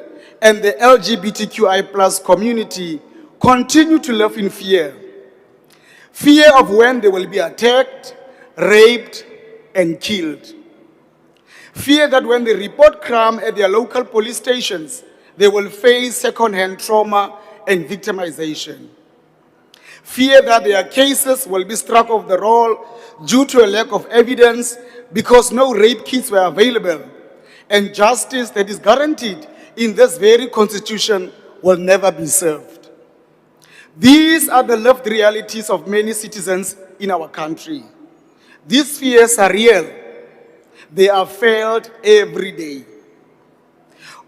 and the LGBTQI+ community continue to live in fear. Fear of when they will be attacked, raped, and killed. Fear that when they report crime at their local police stations, they will face second-hand trauma and victimization. Fear that their cases will be struck off the roll due to a lack of evidence because no rape kits were available, and justice that is guaranteed in this very constitution will never be served. These are the lived realities of many citizens in our country. These fears are real. They are felt every day.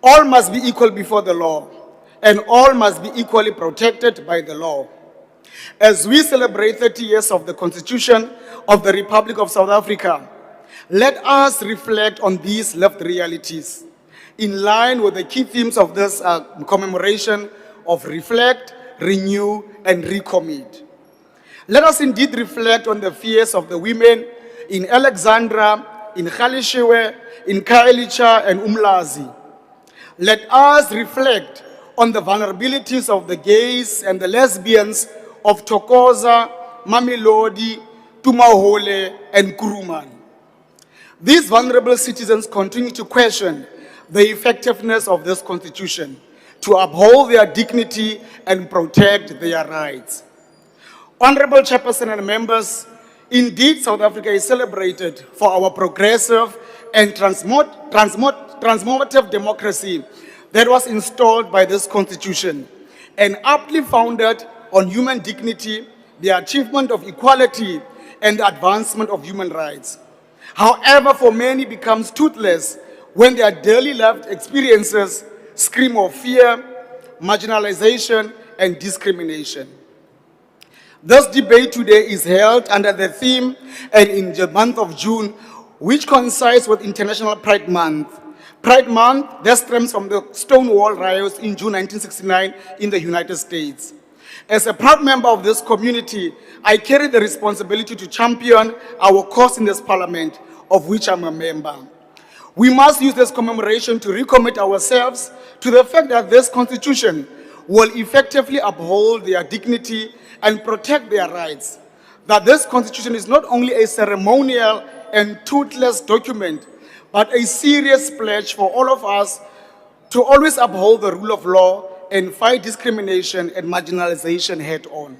All must be equal before the law, and all must be equally protected by the law. As we celebrate 30 years of the Constitution of the Republic of South Africa, let us reflect on these lived realities in line with the key themes of this commemoration of reflect, renew, and recommit. Let us indeed reflect on the fears of the women in Alexandra, in Khalishiwe, in Kailicha, and Umlazi. Let us reflect on the vulnerabilities of the gays and the lesbians of Thokoza, Mamelodi, Tumahole, and Kuruman. These vulnerable citizens continue to question the effectiveness of this constitution to uphold their dignity and protect their rights. Honorable Chairperson and members, indeed South Africa is celebrated for our progressive and transformative democracy that was installed by this constitution and aptly founded on human dignity, the achievement of equality, and the advancement of human rights. However, for many becomes toothless when their daily lived experiences scream of fear, marginalization, and discrimination. This debate today is held under the theme and in the month of June, which coincides with International Pride Month. Pride Month that stems from the Stonewall riots in June 1969 in the United States. As a proud member of this community, I carry the responsibility to champion our cause in this parliament, of which I'm a member. We must use this commemoration to recommit ourselves to the fact that this constitution will effectively uphold their dignity and protect their rights. That this constitution is not only a ceremonial and toothless document, but a serious pledge for all of us to always uphold the rule of law and fight discrimination and marginalization head-on.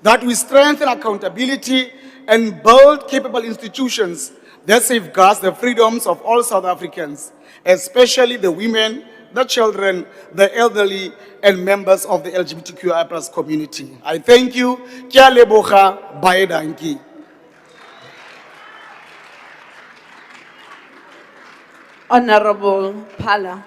That we strengthen accountability and build capable institutions that safeguards the freedoms of all South Africans, especially the women, the children, the elderly, and members of the LGBTQI+ community. I thank you. Kia leboga, baie dankie. Honorable Phala.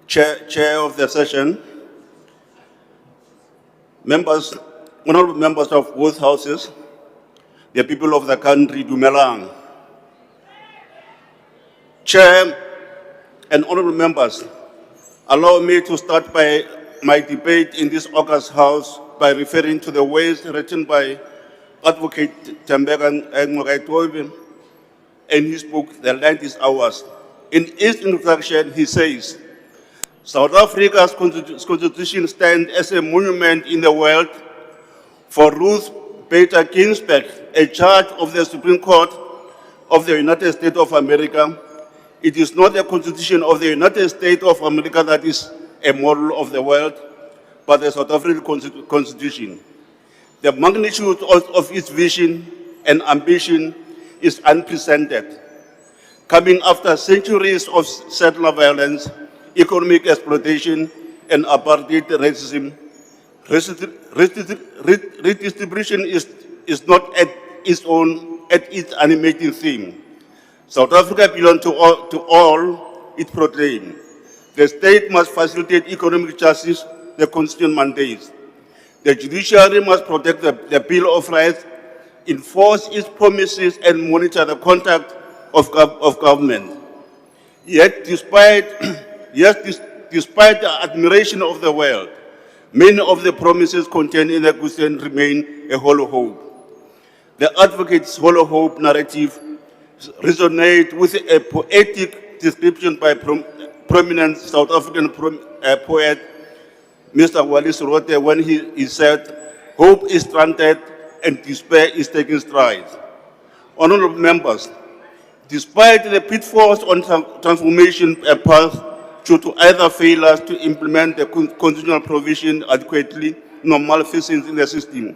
Chair of the session, members, honorable members of both houses, the people of the country, Dumelang. Chair and honorable members, allow me to start by my debate in this August House by referring to the words written by Advocate Tembegan Ngogaitobe in his book, The Land is Ours. In his introduction, he says, South Africa's constitution stands as a monument in the world. For Ruth Bader Ginsburg, a judge of the Supreme Court of the United States of America, it is not the Constitution of the United States of America that is a model of the world, but the South African Constitution. The magnitude of its vision and ambition is unprecedented. Coming after centuries of settler violence, economic exploitation, and apartheid racism, redistribution is not at its animating theme. South Africa belongs to all, it proclaims. The state must facilitate economic justice, the constitution mandates. The judiciary must protect the Bill of Rights, enforce its promises, and monitor the conduct of government. Yet, despite the admiration of the world, many of the promises contained in the Constitution remain a hollow hope. The advocate's hollow hope narrative resonates with a poetic description by prominent South African poet, Mr. Wallace Rote, when he said, "Hope is stranded and despair is taking stride." Honorable members, despite the pitfalls on transformation path due to either failures to implement the constitutional provision adequately nor malfeasance in the system,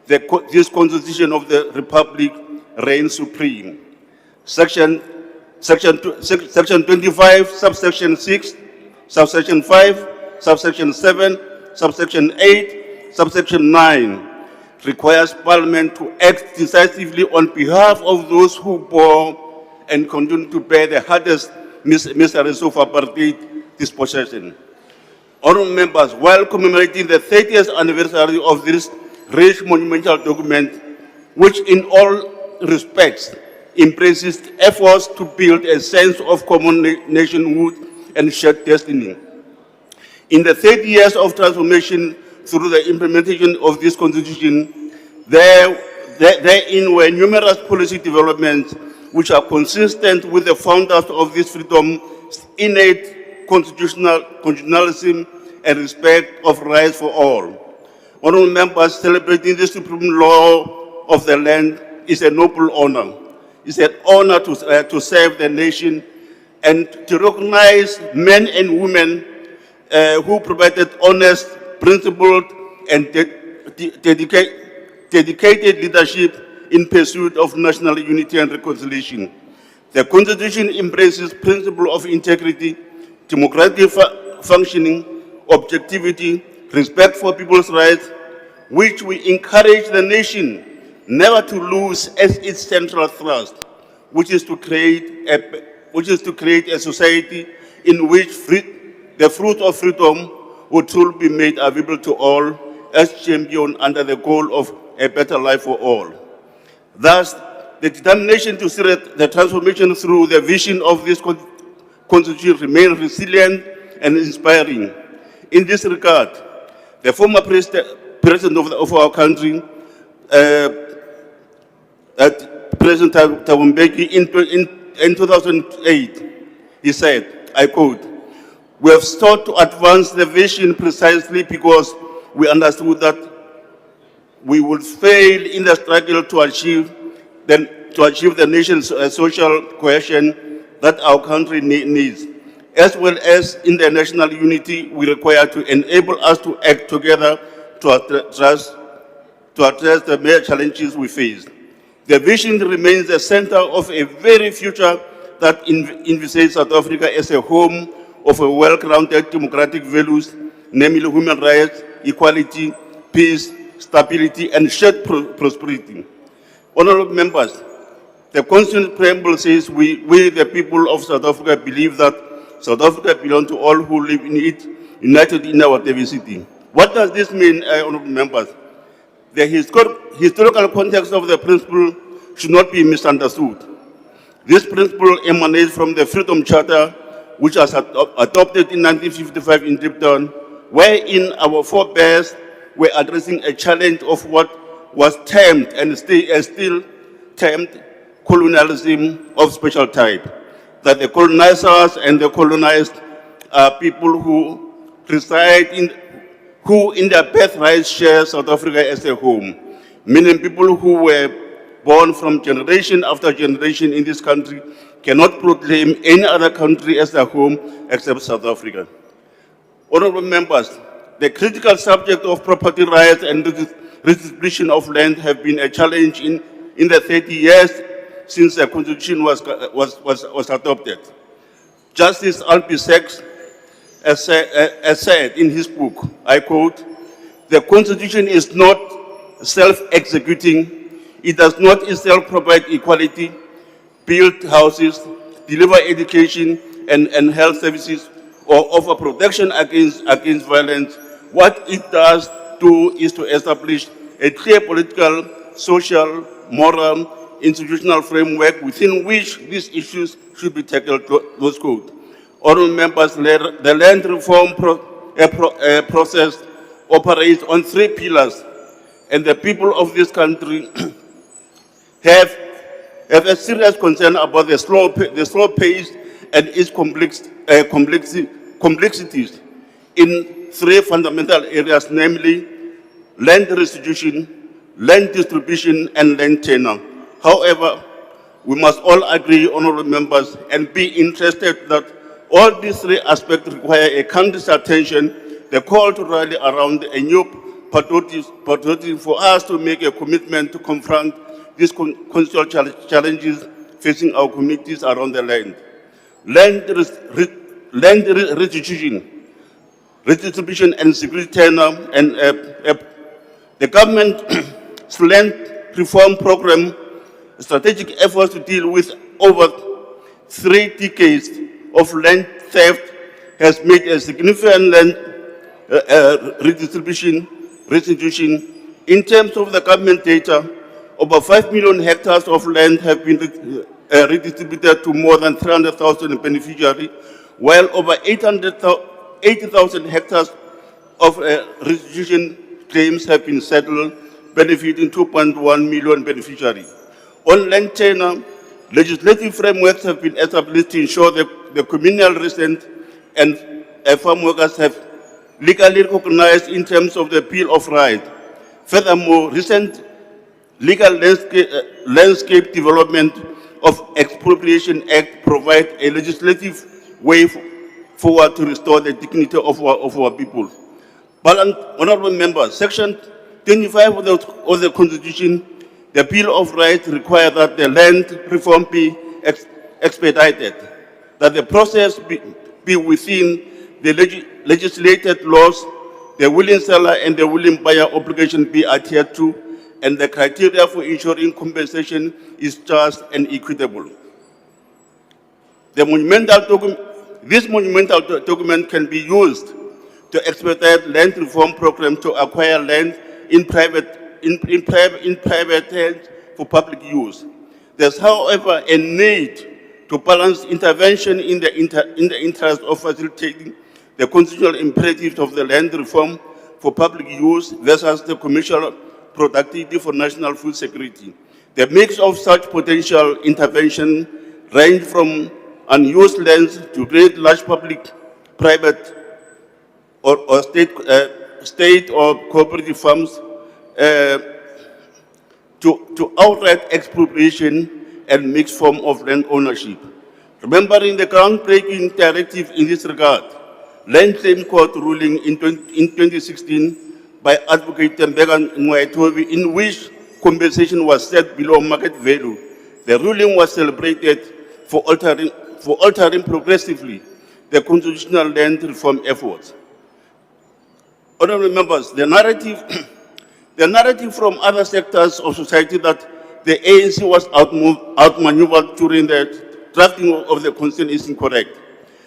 this Constitution of the Republic reigns supreme. Section 25, subsection 6, subsection 5, subsection 7, subsection 8, subsection 9 requires Parliament to act decisively on behalf of those who bore and continue to bear the hardest miseries of apartheid dispossession. Honourable members, while commemorating the 30th anniversary of this rich monumental document, which in all respects embraces efforts to build a sense of common nationhood and shared destiny. In the 30 years of transformation through the implementation of this constitution, therein were numerous policy developments which are consistent with the founders of this freedom, innate constitutionalism and respect of rights for all. Honourable members, celebrating the supreme law of the land is a noble honor. It's an honor to serve the nation and to recognize men and women who provided honest, principled, and dedicated leadership in pursuit of national unity and reconciliation. The Constitution embraces principles of integrity, democratic functioning, objectivity, respect for people's rights, which we encourage the nation never to lose as its central thrust, which is to create a society in which the fruit of freedom would truly be made available to all, as championed under the goal of a better life for all. Thus, the determination to see the transformation through the vision of this Constitution remains resilient and inspiring. In this regard, the former president of our country, President Thabo Mbeki, in 2008, he said, I quote, "We have sought to advance the vision precisely because we understood that we would fail in the struggle to achieve the nation's social cohesion that our country needs, as well as in the national unity we require to enable us to act together to address the major challenges we face. The vision remains the center of a very future that envisages South Africa as a home of a well-grounded democratic values, namely human rights, equality, peace, stability, and shared prosperity. Honorable members, the Constitution preamble says, we the people of South Africa believe that South Africa belongs to all who live in it, united in our diversity. What does this mean, honorable members? The historical context of the principle should not be misunderstood. This principle emanates from the Freedom Charter, which was adopted in 1955 in Cape Town, wherein our forebears were addressing a challenge of what was termed and still termed colonialism of special type, that the colonizers and the colonized are people who reside in their birthright share South Africa as a home, meaning people who were born from generation after generation in this country cannot proclaim any other country as their home except South Africa. Honorable members, the critical subject of property rights and redistribution of land have been a challenge in the 30 years since the Constitution was adopted. Justice Albie Sachs has said in his book, I quote, "The Constitution is not self-executing. It does not itself provide equality, build houses, deliver education and health services, or offer protection against violence. What it does do is to establish a clear political, social, moral, institutional framework within which these issues should be tackled." Close quote. Honorable members, the land reform process operates on 3 pillars, and the people of this country have a serious concern about the slow pace and its complexities in 3 fundamental areas, namely land restitution, land distribution, and land tenure. However, we must all agree, honorable members, and be interested that all these 3 aspects require a country's attention. The call to rally around a new patriotism for us to make a commitment to confront these constitutional challenges facing our communities around the land. Land redistribution and security tenure, and the government's land reform program, strategic efforts to deal with over 3 decades of land theft has made a significant land restitution. In terms of the government data, over 5 million hectares of land have been redistributed to more than 300,000 beneficiaries, while over 80,000 hectares of restitution claims have been settled, benefiting 2.1 million beneficiaries. On land tenure, legislative frameworks have been established to ensure that the communal residents and farm workers have legally recognized in terms of the Bill of Rights. Furthermore, recent legal landscape development of Expropriation Act provide a legislative way forward to restore the dignity of our people. But, honorable members, Section 25 of the Constitution, the Bill of Rights require that the land reform be expedited, that the process be within the legislated laws, the willing seller and the willing buyer obligation be adhered to, and the criteria for ensuring compensation is just and equitable. This monumental document can be used to expedite land reform program to acquire land in private hands for public use. There's, however, a need to balance intervention in the interest of facilitating the constitutional imperatives of the land reform for public use versus the commercial productivity for national food security. The mix of such potential intervention range from unused lands to create large public, private, or state or cooperative farms to outright expropriation and mixed form of land ownership. Remembering the groundbreaking directive in this regard, Land Claims Court ruling in 2016 by Advocate Tembeka Ngwaitobi, in which compensation was set below market value. The ruling was celebrated for altering progressively the constitutional land reform efforts. Honorable members, the narrative, the narrative from other sectors of society that the ANC was outmaneuvered during the drafting of the constitution is incorrect.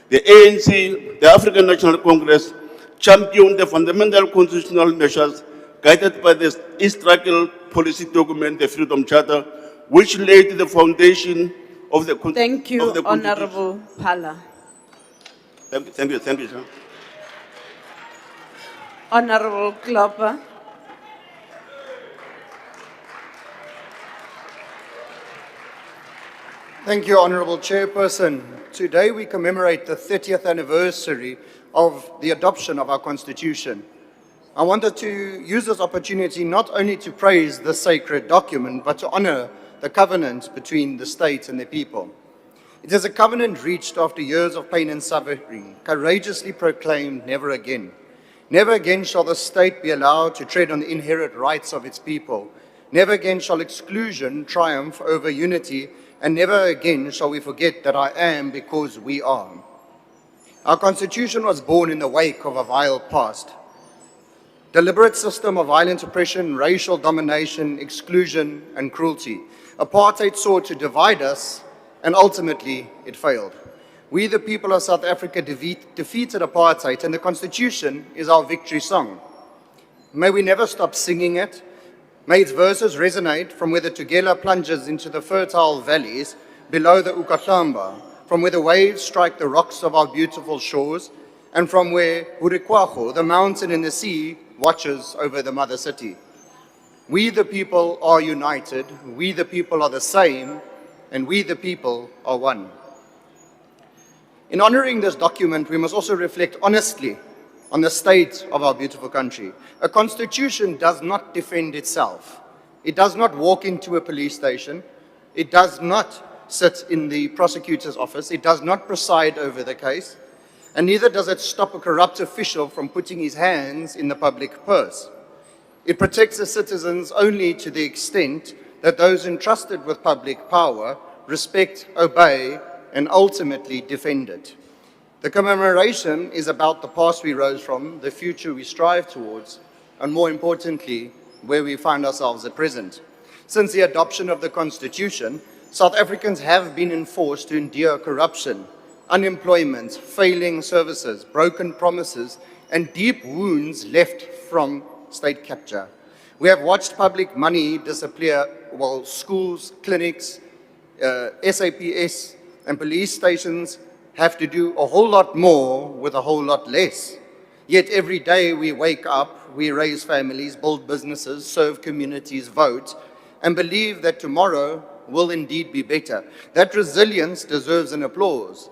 The ANC, the African National Congress, championed the fundamental constitutional measures guided by the East-Struggle policy document, the Freedom Charter, which laid the foundation of the Thank you, of the Constitution. Honorable Phala. Thank you, sir. Honorable Klopper. Thank you, Honorable Chairperson. Today we commemorate the 30th anniversary of the adoption of our Constitution. I wanted to use this opportunity not only to praise the sacred document, but to honor the covenant between the state and the people. It is a covenant reached after years of pain and suffering, courageously proclaimed never again. Never again shall the state be allowed to tread on the inherent rights of its people. Never again shall exclusion triumph over unity, and never again shall we forget that I am because we are. Our Constitution was born in the wake of a vile past. Deliberate system of violent oppression, racial domination, exclusion, and cruelty. Apartheid sought to divide us, and ultimately it failed. We, the people of South Africa, defeated apartheid, and the Constitution is our victory song. May we never stop singing it. May its verses resonate from where the Tugela plunges into the fertile valleys below the Ukahlamba, from where the waves strike the rocks of our beautiful shores, and from where Hurikwaho, the mountain and the sea, watches over the mother city. We the people are united, we the people are the same, and we the people are one. In honoring this document, we must also reflect honestly on the state of our beautiful country. A constitution does not defend itself. It does not walk into a police station. It does not sit in the prosecutor's office. It does not preside over the case. And neither does it stop a corrupt official from putting his hands in the public purse. It protects the citizens only to the extent that those entrusted with public power respect, obey, and ultimately defend it. The commemoration is about the past we rose from, the future we strive towards, and more importantly, where we find ourselves at present. Since the adoption of the Constitution, South Africans have been enforced to endure corruption, unemployment, failing services, broken promises, and deep wounds left from state capture. We have watched public money disappear while schools, clinics, SAPS, and police stations have to do a whole lot more with a whole lot less. Yet every day we wake up, we raise families, build businesses, serve communities, vote, and believe that tomorrow will indeed be better. That resilience deserves an applause.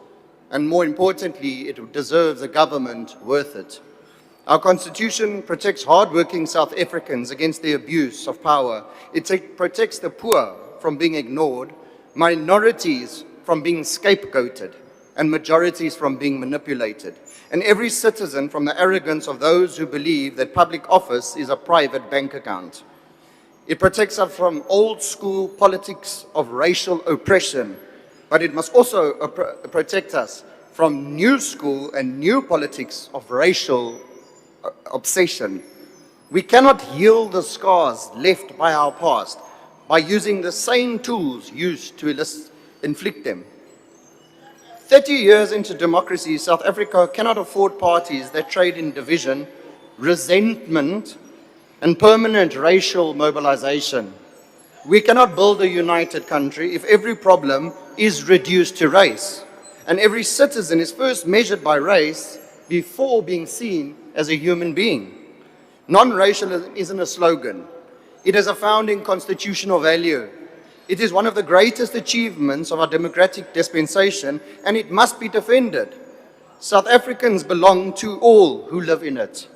And more importantly, it deserves a government worth it. Our Constitution protects hardworking South Africans against the abuse of power. It protects the poor from being ignored, minorities from being scapegoated, and majorities from being manipulated, and every citizen from the arrogance of those who believe that public office is a private bank account. It protects us from old school politics of racial oppression, but it must also protect us from new school and new politics of racial obsession. We cannot heal the scars left by our past by using the same tools used to inflict them. 30 years into democracy, South Africa cannot afford parties that trade in division, resentment, and permanent racial mobilization. We cannot build a united country if every problem is reduced to race, and every citizen is first measured by race before being seen as a human being. Non-racialism isn't a slogan. It is a founding constitutional value. It is one of the greatest achievements of our democratic dispensation, and it must be defended. South Africans belong to all who live in it.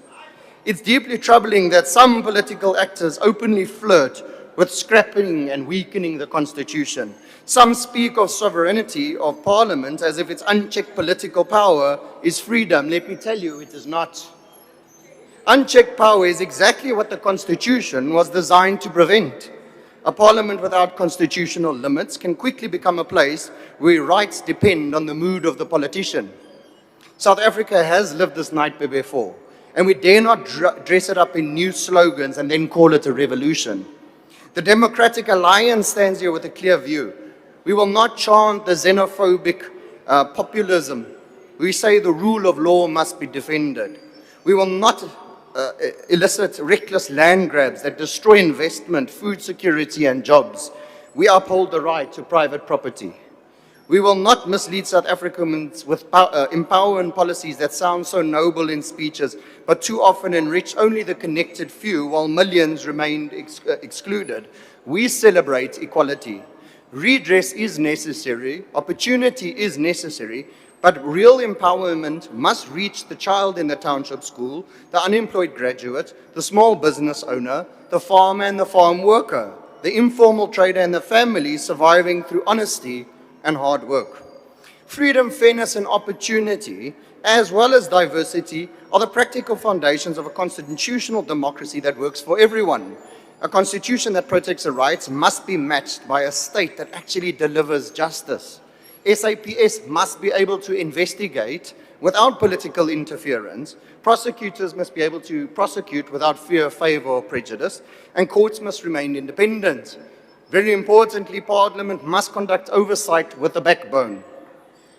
It's deeply troubling that some political actors openly flirt with scrapping and weakening the Constitution. Some speak of sovereignty of Parliament as if its unchecked political power is freedom. Let me tell you, it is not. Unchecked power is exactly what the Constitution was designed to prevent. A Parliament without constitutional limits can quickly become a place where rights depend on the mood of the politician. South Africa has lived this nightmare before, and we dare not dress it up in new slogans and then call it a revolution. The Democratic Alliance stands here with a clear view. We will not chant the xenophobic populism. We say the rule of law must be defended. We will not elicit reckless land grabs that destroy investment, food security, and jobs. We uphold the right to private property. We will not mislead South Africans with empowering policies that sound so noble in speeches, but too often enrich only the connected few while millions remain excluded. We celebrate equality. Redress is necessary, opportunity is necessary, but real empowerment must reach the child in the township school, the unemployed graduate, the small business owner, the farmer and the farm worker, the informal trader and the family surviving through honesty and hard work. Freedom, fairness, and opportunity, as well as diversity, are the practical foundations of a constitutional democracy that works for everyone. A constitution that protects the rights must be matched by a state that actually delivers justice. SAPS must be able to investigate without political interference. Prosecutors must be able to prosecute without fear, favor, or prejudice, and courts must remain independent. Very importantly, Parliament must conduct oversight with a backbone.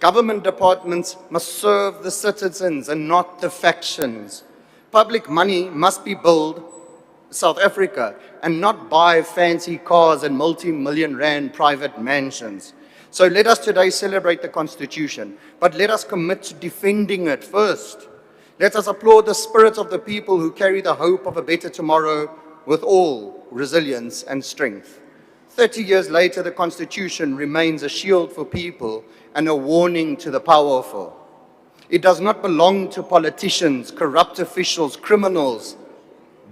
Government departments must serve the citizens and not the factions. Public money must be billed South Africa and not buy fancy cars and multi-million rand private mansions. So let us today celebrate the Constitution, but let us commit to defending it first. Let us applaud the spirit of the people who carry the hope of a better tomorrow with all resilience and strength. 30 years later, the Constitution remains a shield for people and a warning to the powerful. It does not belong to politicians, corrupt officials, criminals,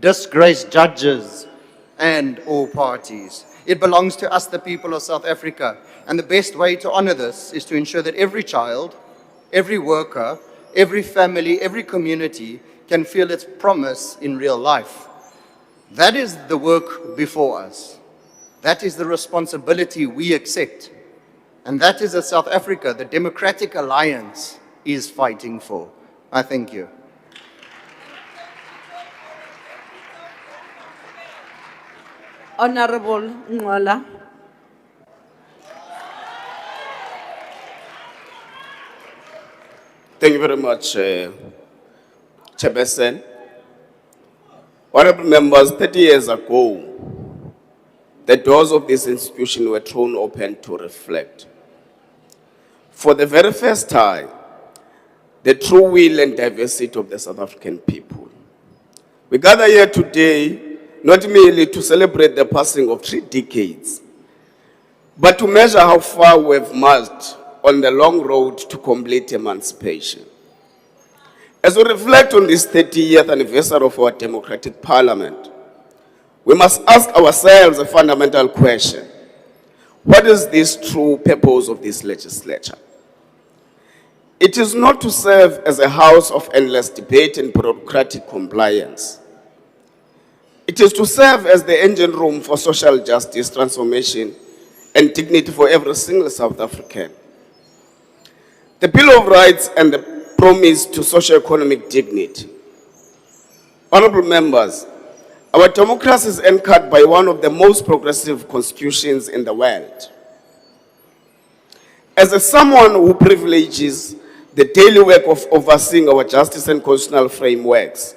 disgraced judges, and all parties. It belongs to us, the people of South Africa, and the best way to honor this is to ensure that every child, every worker, every family, every community can feel its promise in real life. That is the work before us. That is the responsibility we accept. And that is the South Africa the Democratic Alliance is fighting for. I thank you. Honorable Nwala. Thank you very much, Chairperson. Honorable members, 30 years ago, the doors of this institution were thrown open to reflect. For the very first time, the true will and diversity of the South African people. We gather here today not merely to celebrate the passing of 3 decades, but to measure how far we've marched on the long road to complete emancipation. As we reflect on this 30th anniversary of our democratic parliament, we must ask ourselves a fundamental question. What is this true purpose of this legislature? It is not to serve as a house of endless debate and bureaucratic compliance. It is to serve as the engine room for social justice, transformation, and dignity for every single South African. The Bill of Rights and the promise to socio-economic dignity. Honorable members, our democracy is anchored by one of the most progressive constitutions in the world. As someone who privileges the daily work of overseeing our justice and constitutional frameworks,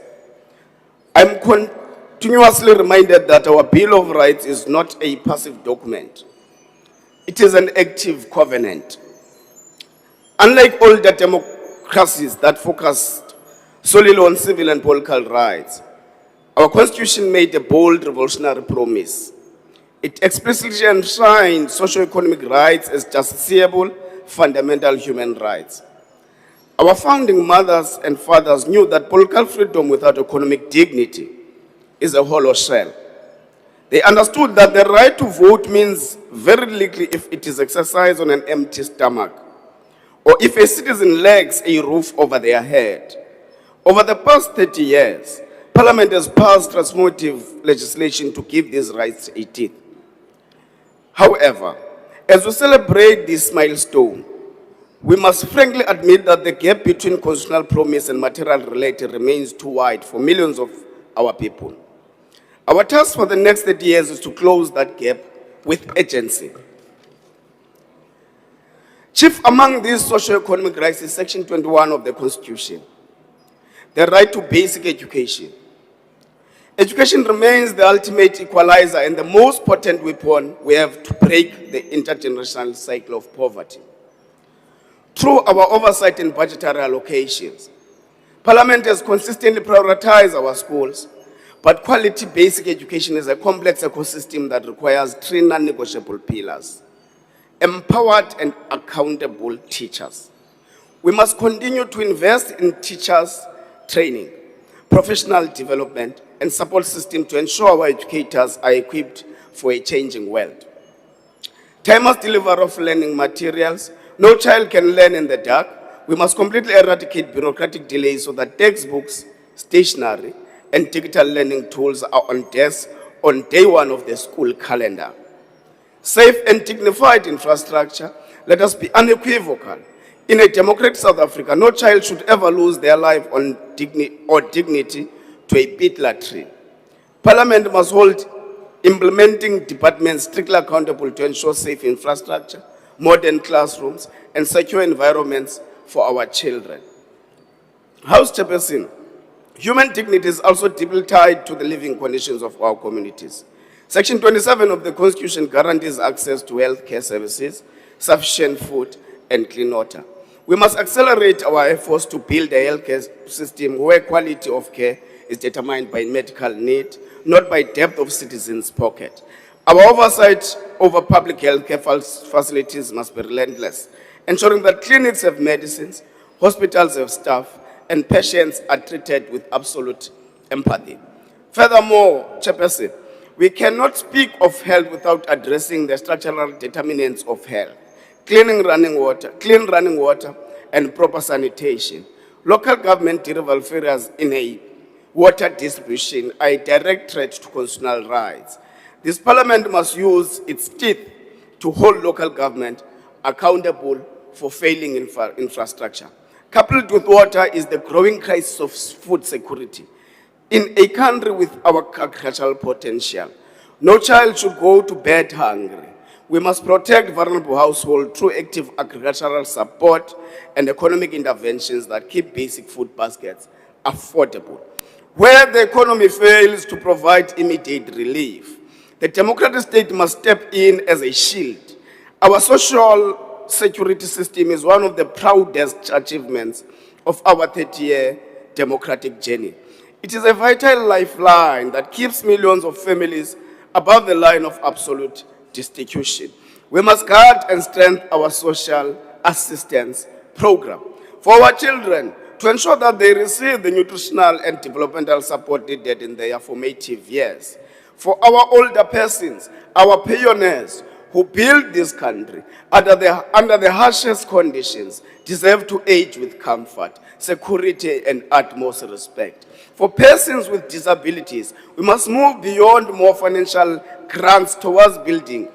I'm continuously reminded that our Bill of Rights is not a passive document. It is an active covenant. Unlike older democracies that focused solely on civil and political rights, our Constitution made a bold revolutionary promise. It explicitly enshrined socio-economic rights as justiciable, fundamental human rights. Our founding mothers and fathers knew that political freedom without economic dignity is a hollow shell. They understood that the right to vote means very little if it is exercised on an empty stomach, or if a citizen lacks a roof over their head. Over the past 30 years, Parliament has passed transformative legislation to give these rights a teeth. However, as we celebrate this milestone, We must frankly admit that the gap between constitutional promise and material reality remains too wide for millions of our people. Our task for the next 30 years is to close that gap with urgency. Chief among these socio-economic rights is Section 21 of the Constitution, the right to basic education. Education remains the ultimate equalizer and the most potent weapon we have to break the intergenerational cycle of poverty. Through our oversight and budgetary allocations, Parliament has consistently prioritized our schools, but quality basic education is a complex ecosystem that requires three non-negotiable pillars: empowered and accountable teachers. We must continue to invest in teachers' training, professional development, and support system to ensure our educators are equipped for a changing world. Timely delivery of learning materials. No child can learn in the dark. We must completely eradicate bureaucratic delays so that textbooks, stationery, and digital learning tools are on desks on day one of the school calendar. Safe and dignified infrastructure. Let us be unequivocal. In a democratic South Africa, no child should ever lose their life on dignity to a beetler tree. Parliament must hold implementing departments strictly accountable to ensure safe infrastructure, modern classrooms, and secure environments for our children. House Chairperson, human dignity is also deeply tied to the living conditions of our communities. Section 27 of the Constitution guarantees access to health care services, sufficient food, and clean water. We must accelerate our efforts to build a healthcare system where quality of care is determined by medical need, not by depth of citizens' pocket. Our oversight over public healthcare facilities must be relentless, ensuring that clinics have medicines, hospitals have staff, and patients are treated with absolute empathy. Furthermore, Chairperson, we cannot speak of health without addressing the structural determinants of health: clean running water, and proper sanitation. Local government delivery failures in a water distribution are a direct threat to constitutional rights. This Parliament must use its teeth to hold local government accountable for failing infrastructure. Coupled with water is the growing crisis of food security. In a country with our agricultural potential, no child should go to bed hungry. We must protect vulnerable households through active agricultural support and economic interventions that keep basic food baskets affordable. Where the economy fails to provide immediate relief, the democratic state must step in as a shield. Our social security system is one of the proudest achievements of our 30-year democratic journey. It is a vital lifeline that keeps millions of families above the line of absolute destitution. We must guard and strengthen our social assistance program for our children to ensure that they receive the nutritional and developmental support needed in their formative years. For our older persons, our pioneers who built this country under the harshest conditions deserve to age with comfort, security, and utmost respect. For persons with disabilities, we must move beyond more financial grants towards building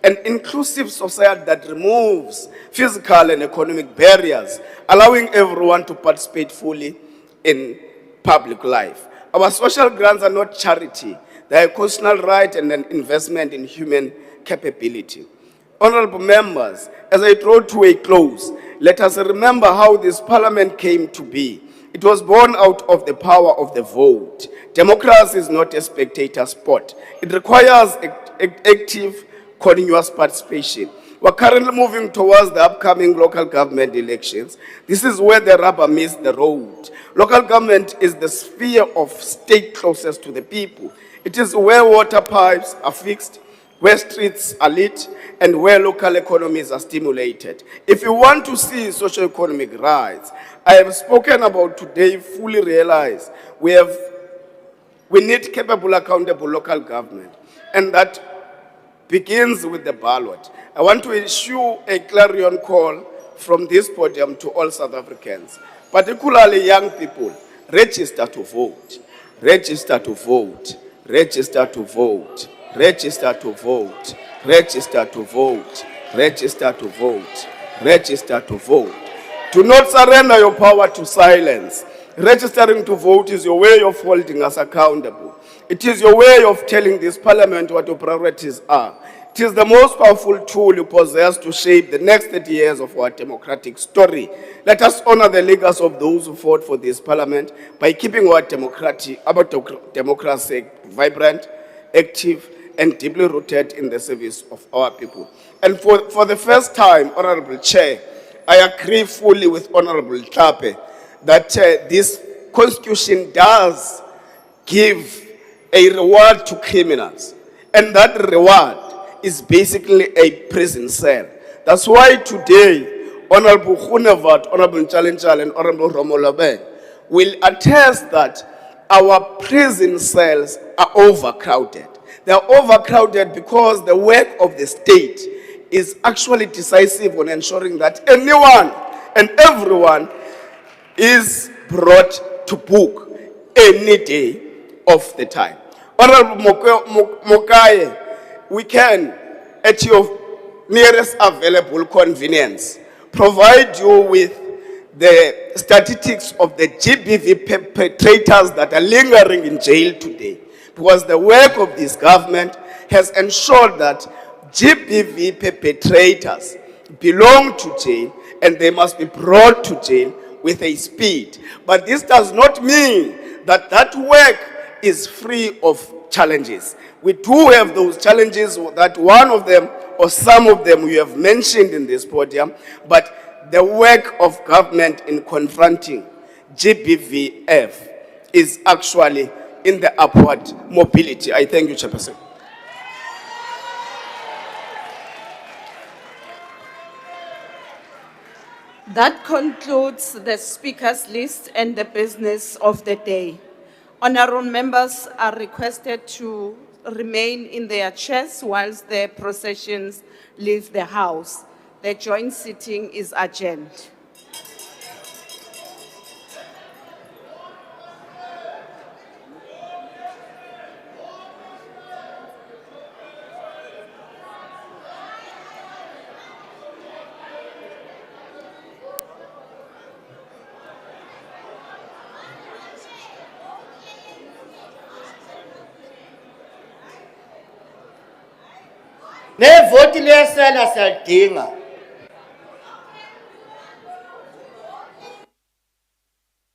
an inclusive society that removes physical and economic barriers, allowing everyone to participate fully in public life. Our social grants are not charity. They are a constitutional right and an investment in human capability. Honorable members, as I draw to a close, let us remember how this Parliament came to be. It was born out of the power of the vote. Democracy is not a spectator sport. It requires active, continuous participation. We're currently moving towards the upcoming local government elections. This is where the rubber meets the road. Local government is the sphere of state closest to the people. It is where water pipes are fixed, where streets are lit, and where local economies are stimulated. If you want to see socio-economic rights, I have spoken about today, fully realize we need capable, accountable local government, and that begins with the ballot. I want to issue a clarion call from this podium to all South Africans, particularly young people: register to vote, register to vote, register to vote, register to vote, register to vote, register to vote, register to vote. Do not surrender your power to silence. Registering to vote is your way of holding us accountable. It is your way of telling this parliament what your priorities are. It is the most powerful tool you possess to shape the next 30 years of our democratic story. Let us honor the legacy of those who fought for this parliament by keeping our democracy vibrant, active, and deeply rooted in the service of our people. And for the first time, Honorable Chair, I agree fully with Honorable Tape that this constitution does give a reward to criminals. And that reward is basically a prison cell. That's why today, Honorable Hunevart, Honorable Chalenchal, and Honorable Romolabeng will attest that our prison cells are overcrowded. They are overcrowded because the work of the state is actually decisive on ensuring that anyone and everyone is brought to book any day of the time. Honorable Mokaye, we can, at your nearest available convenience, provide you with the statistics of the GBV perpetrators that are lingering in jail today. Because the work of this government has ensured that GBV perpetrators belong to jail and they must be brought to jail with a speed. But this does not mean that that work is free of challenges. We do have those challenges, that one of them or some of them we have mentioned in this podium, but the work of government in confronting GBVF is actually in the upward mobility. I thank you, Chairperson. That concludes the speakers list and the business of the day. Honorable members are requested to remain in their chairs whilst the processions leave the house. The joint sitting is adjourned. Nevoti lesela siyalidinga.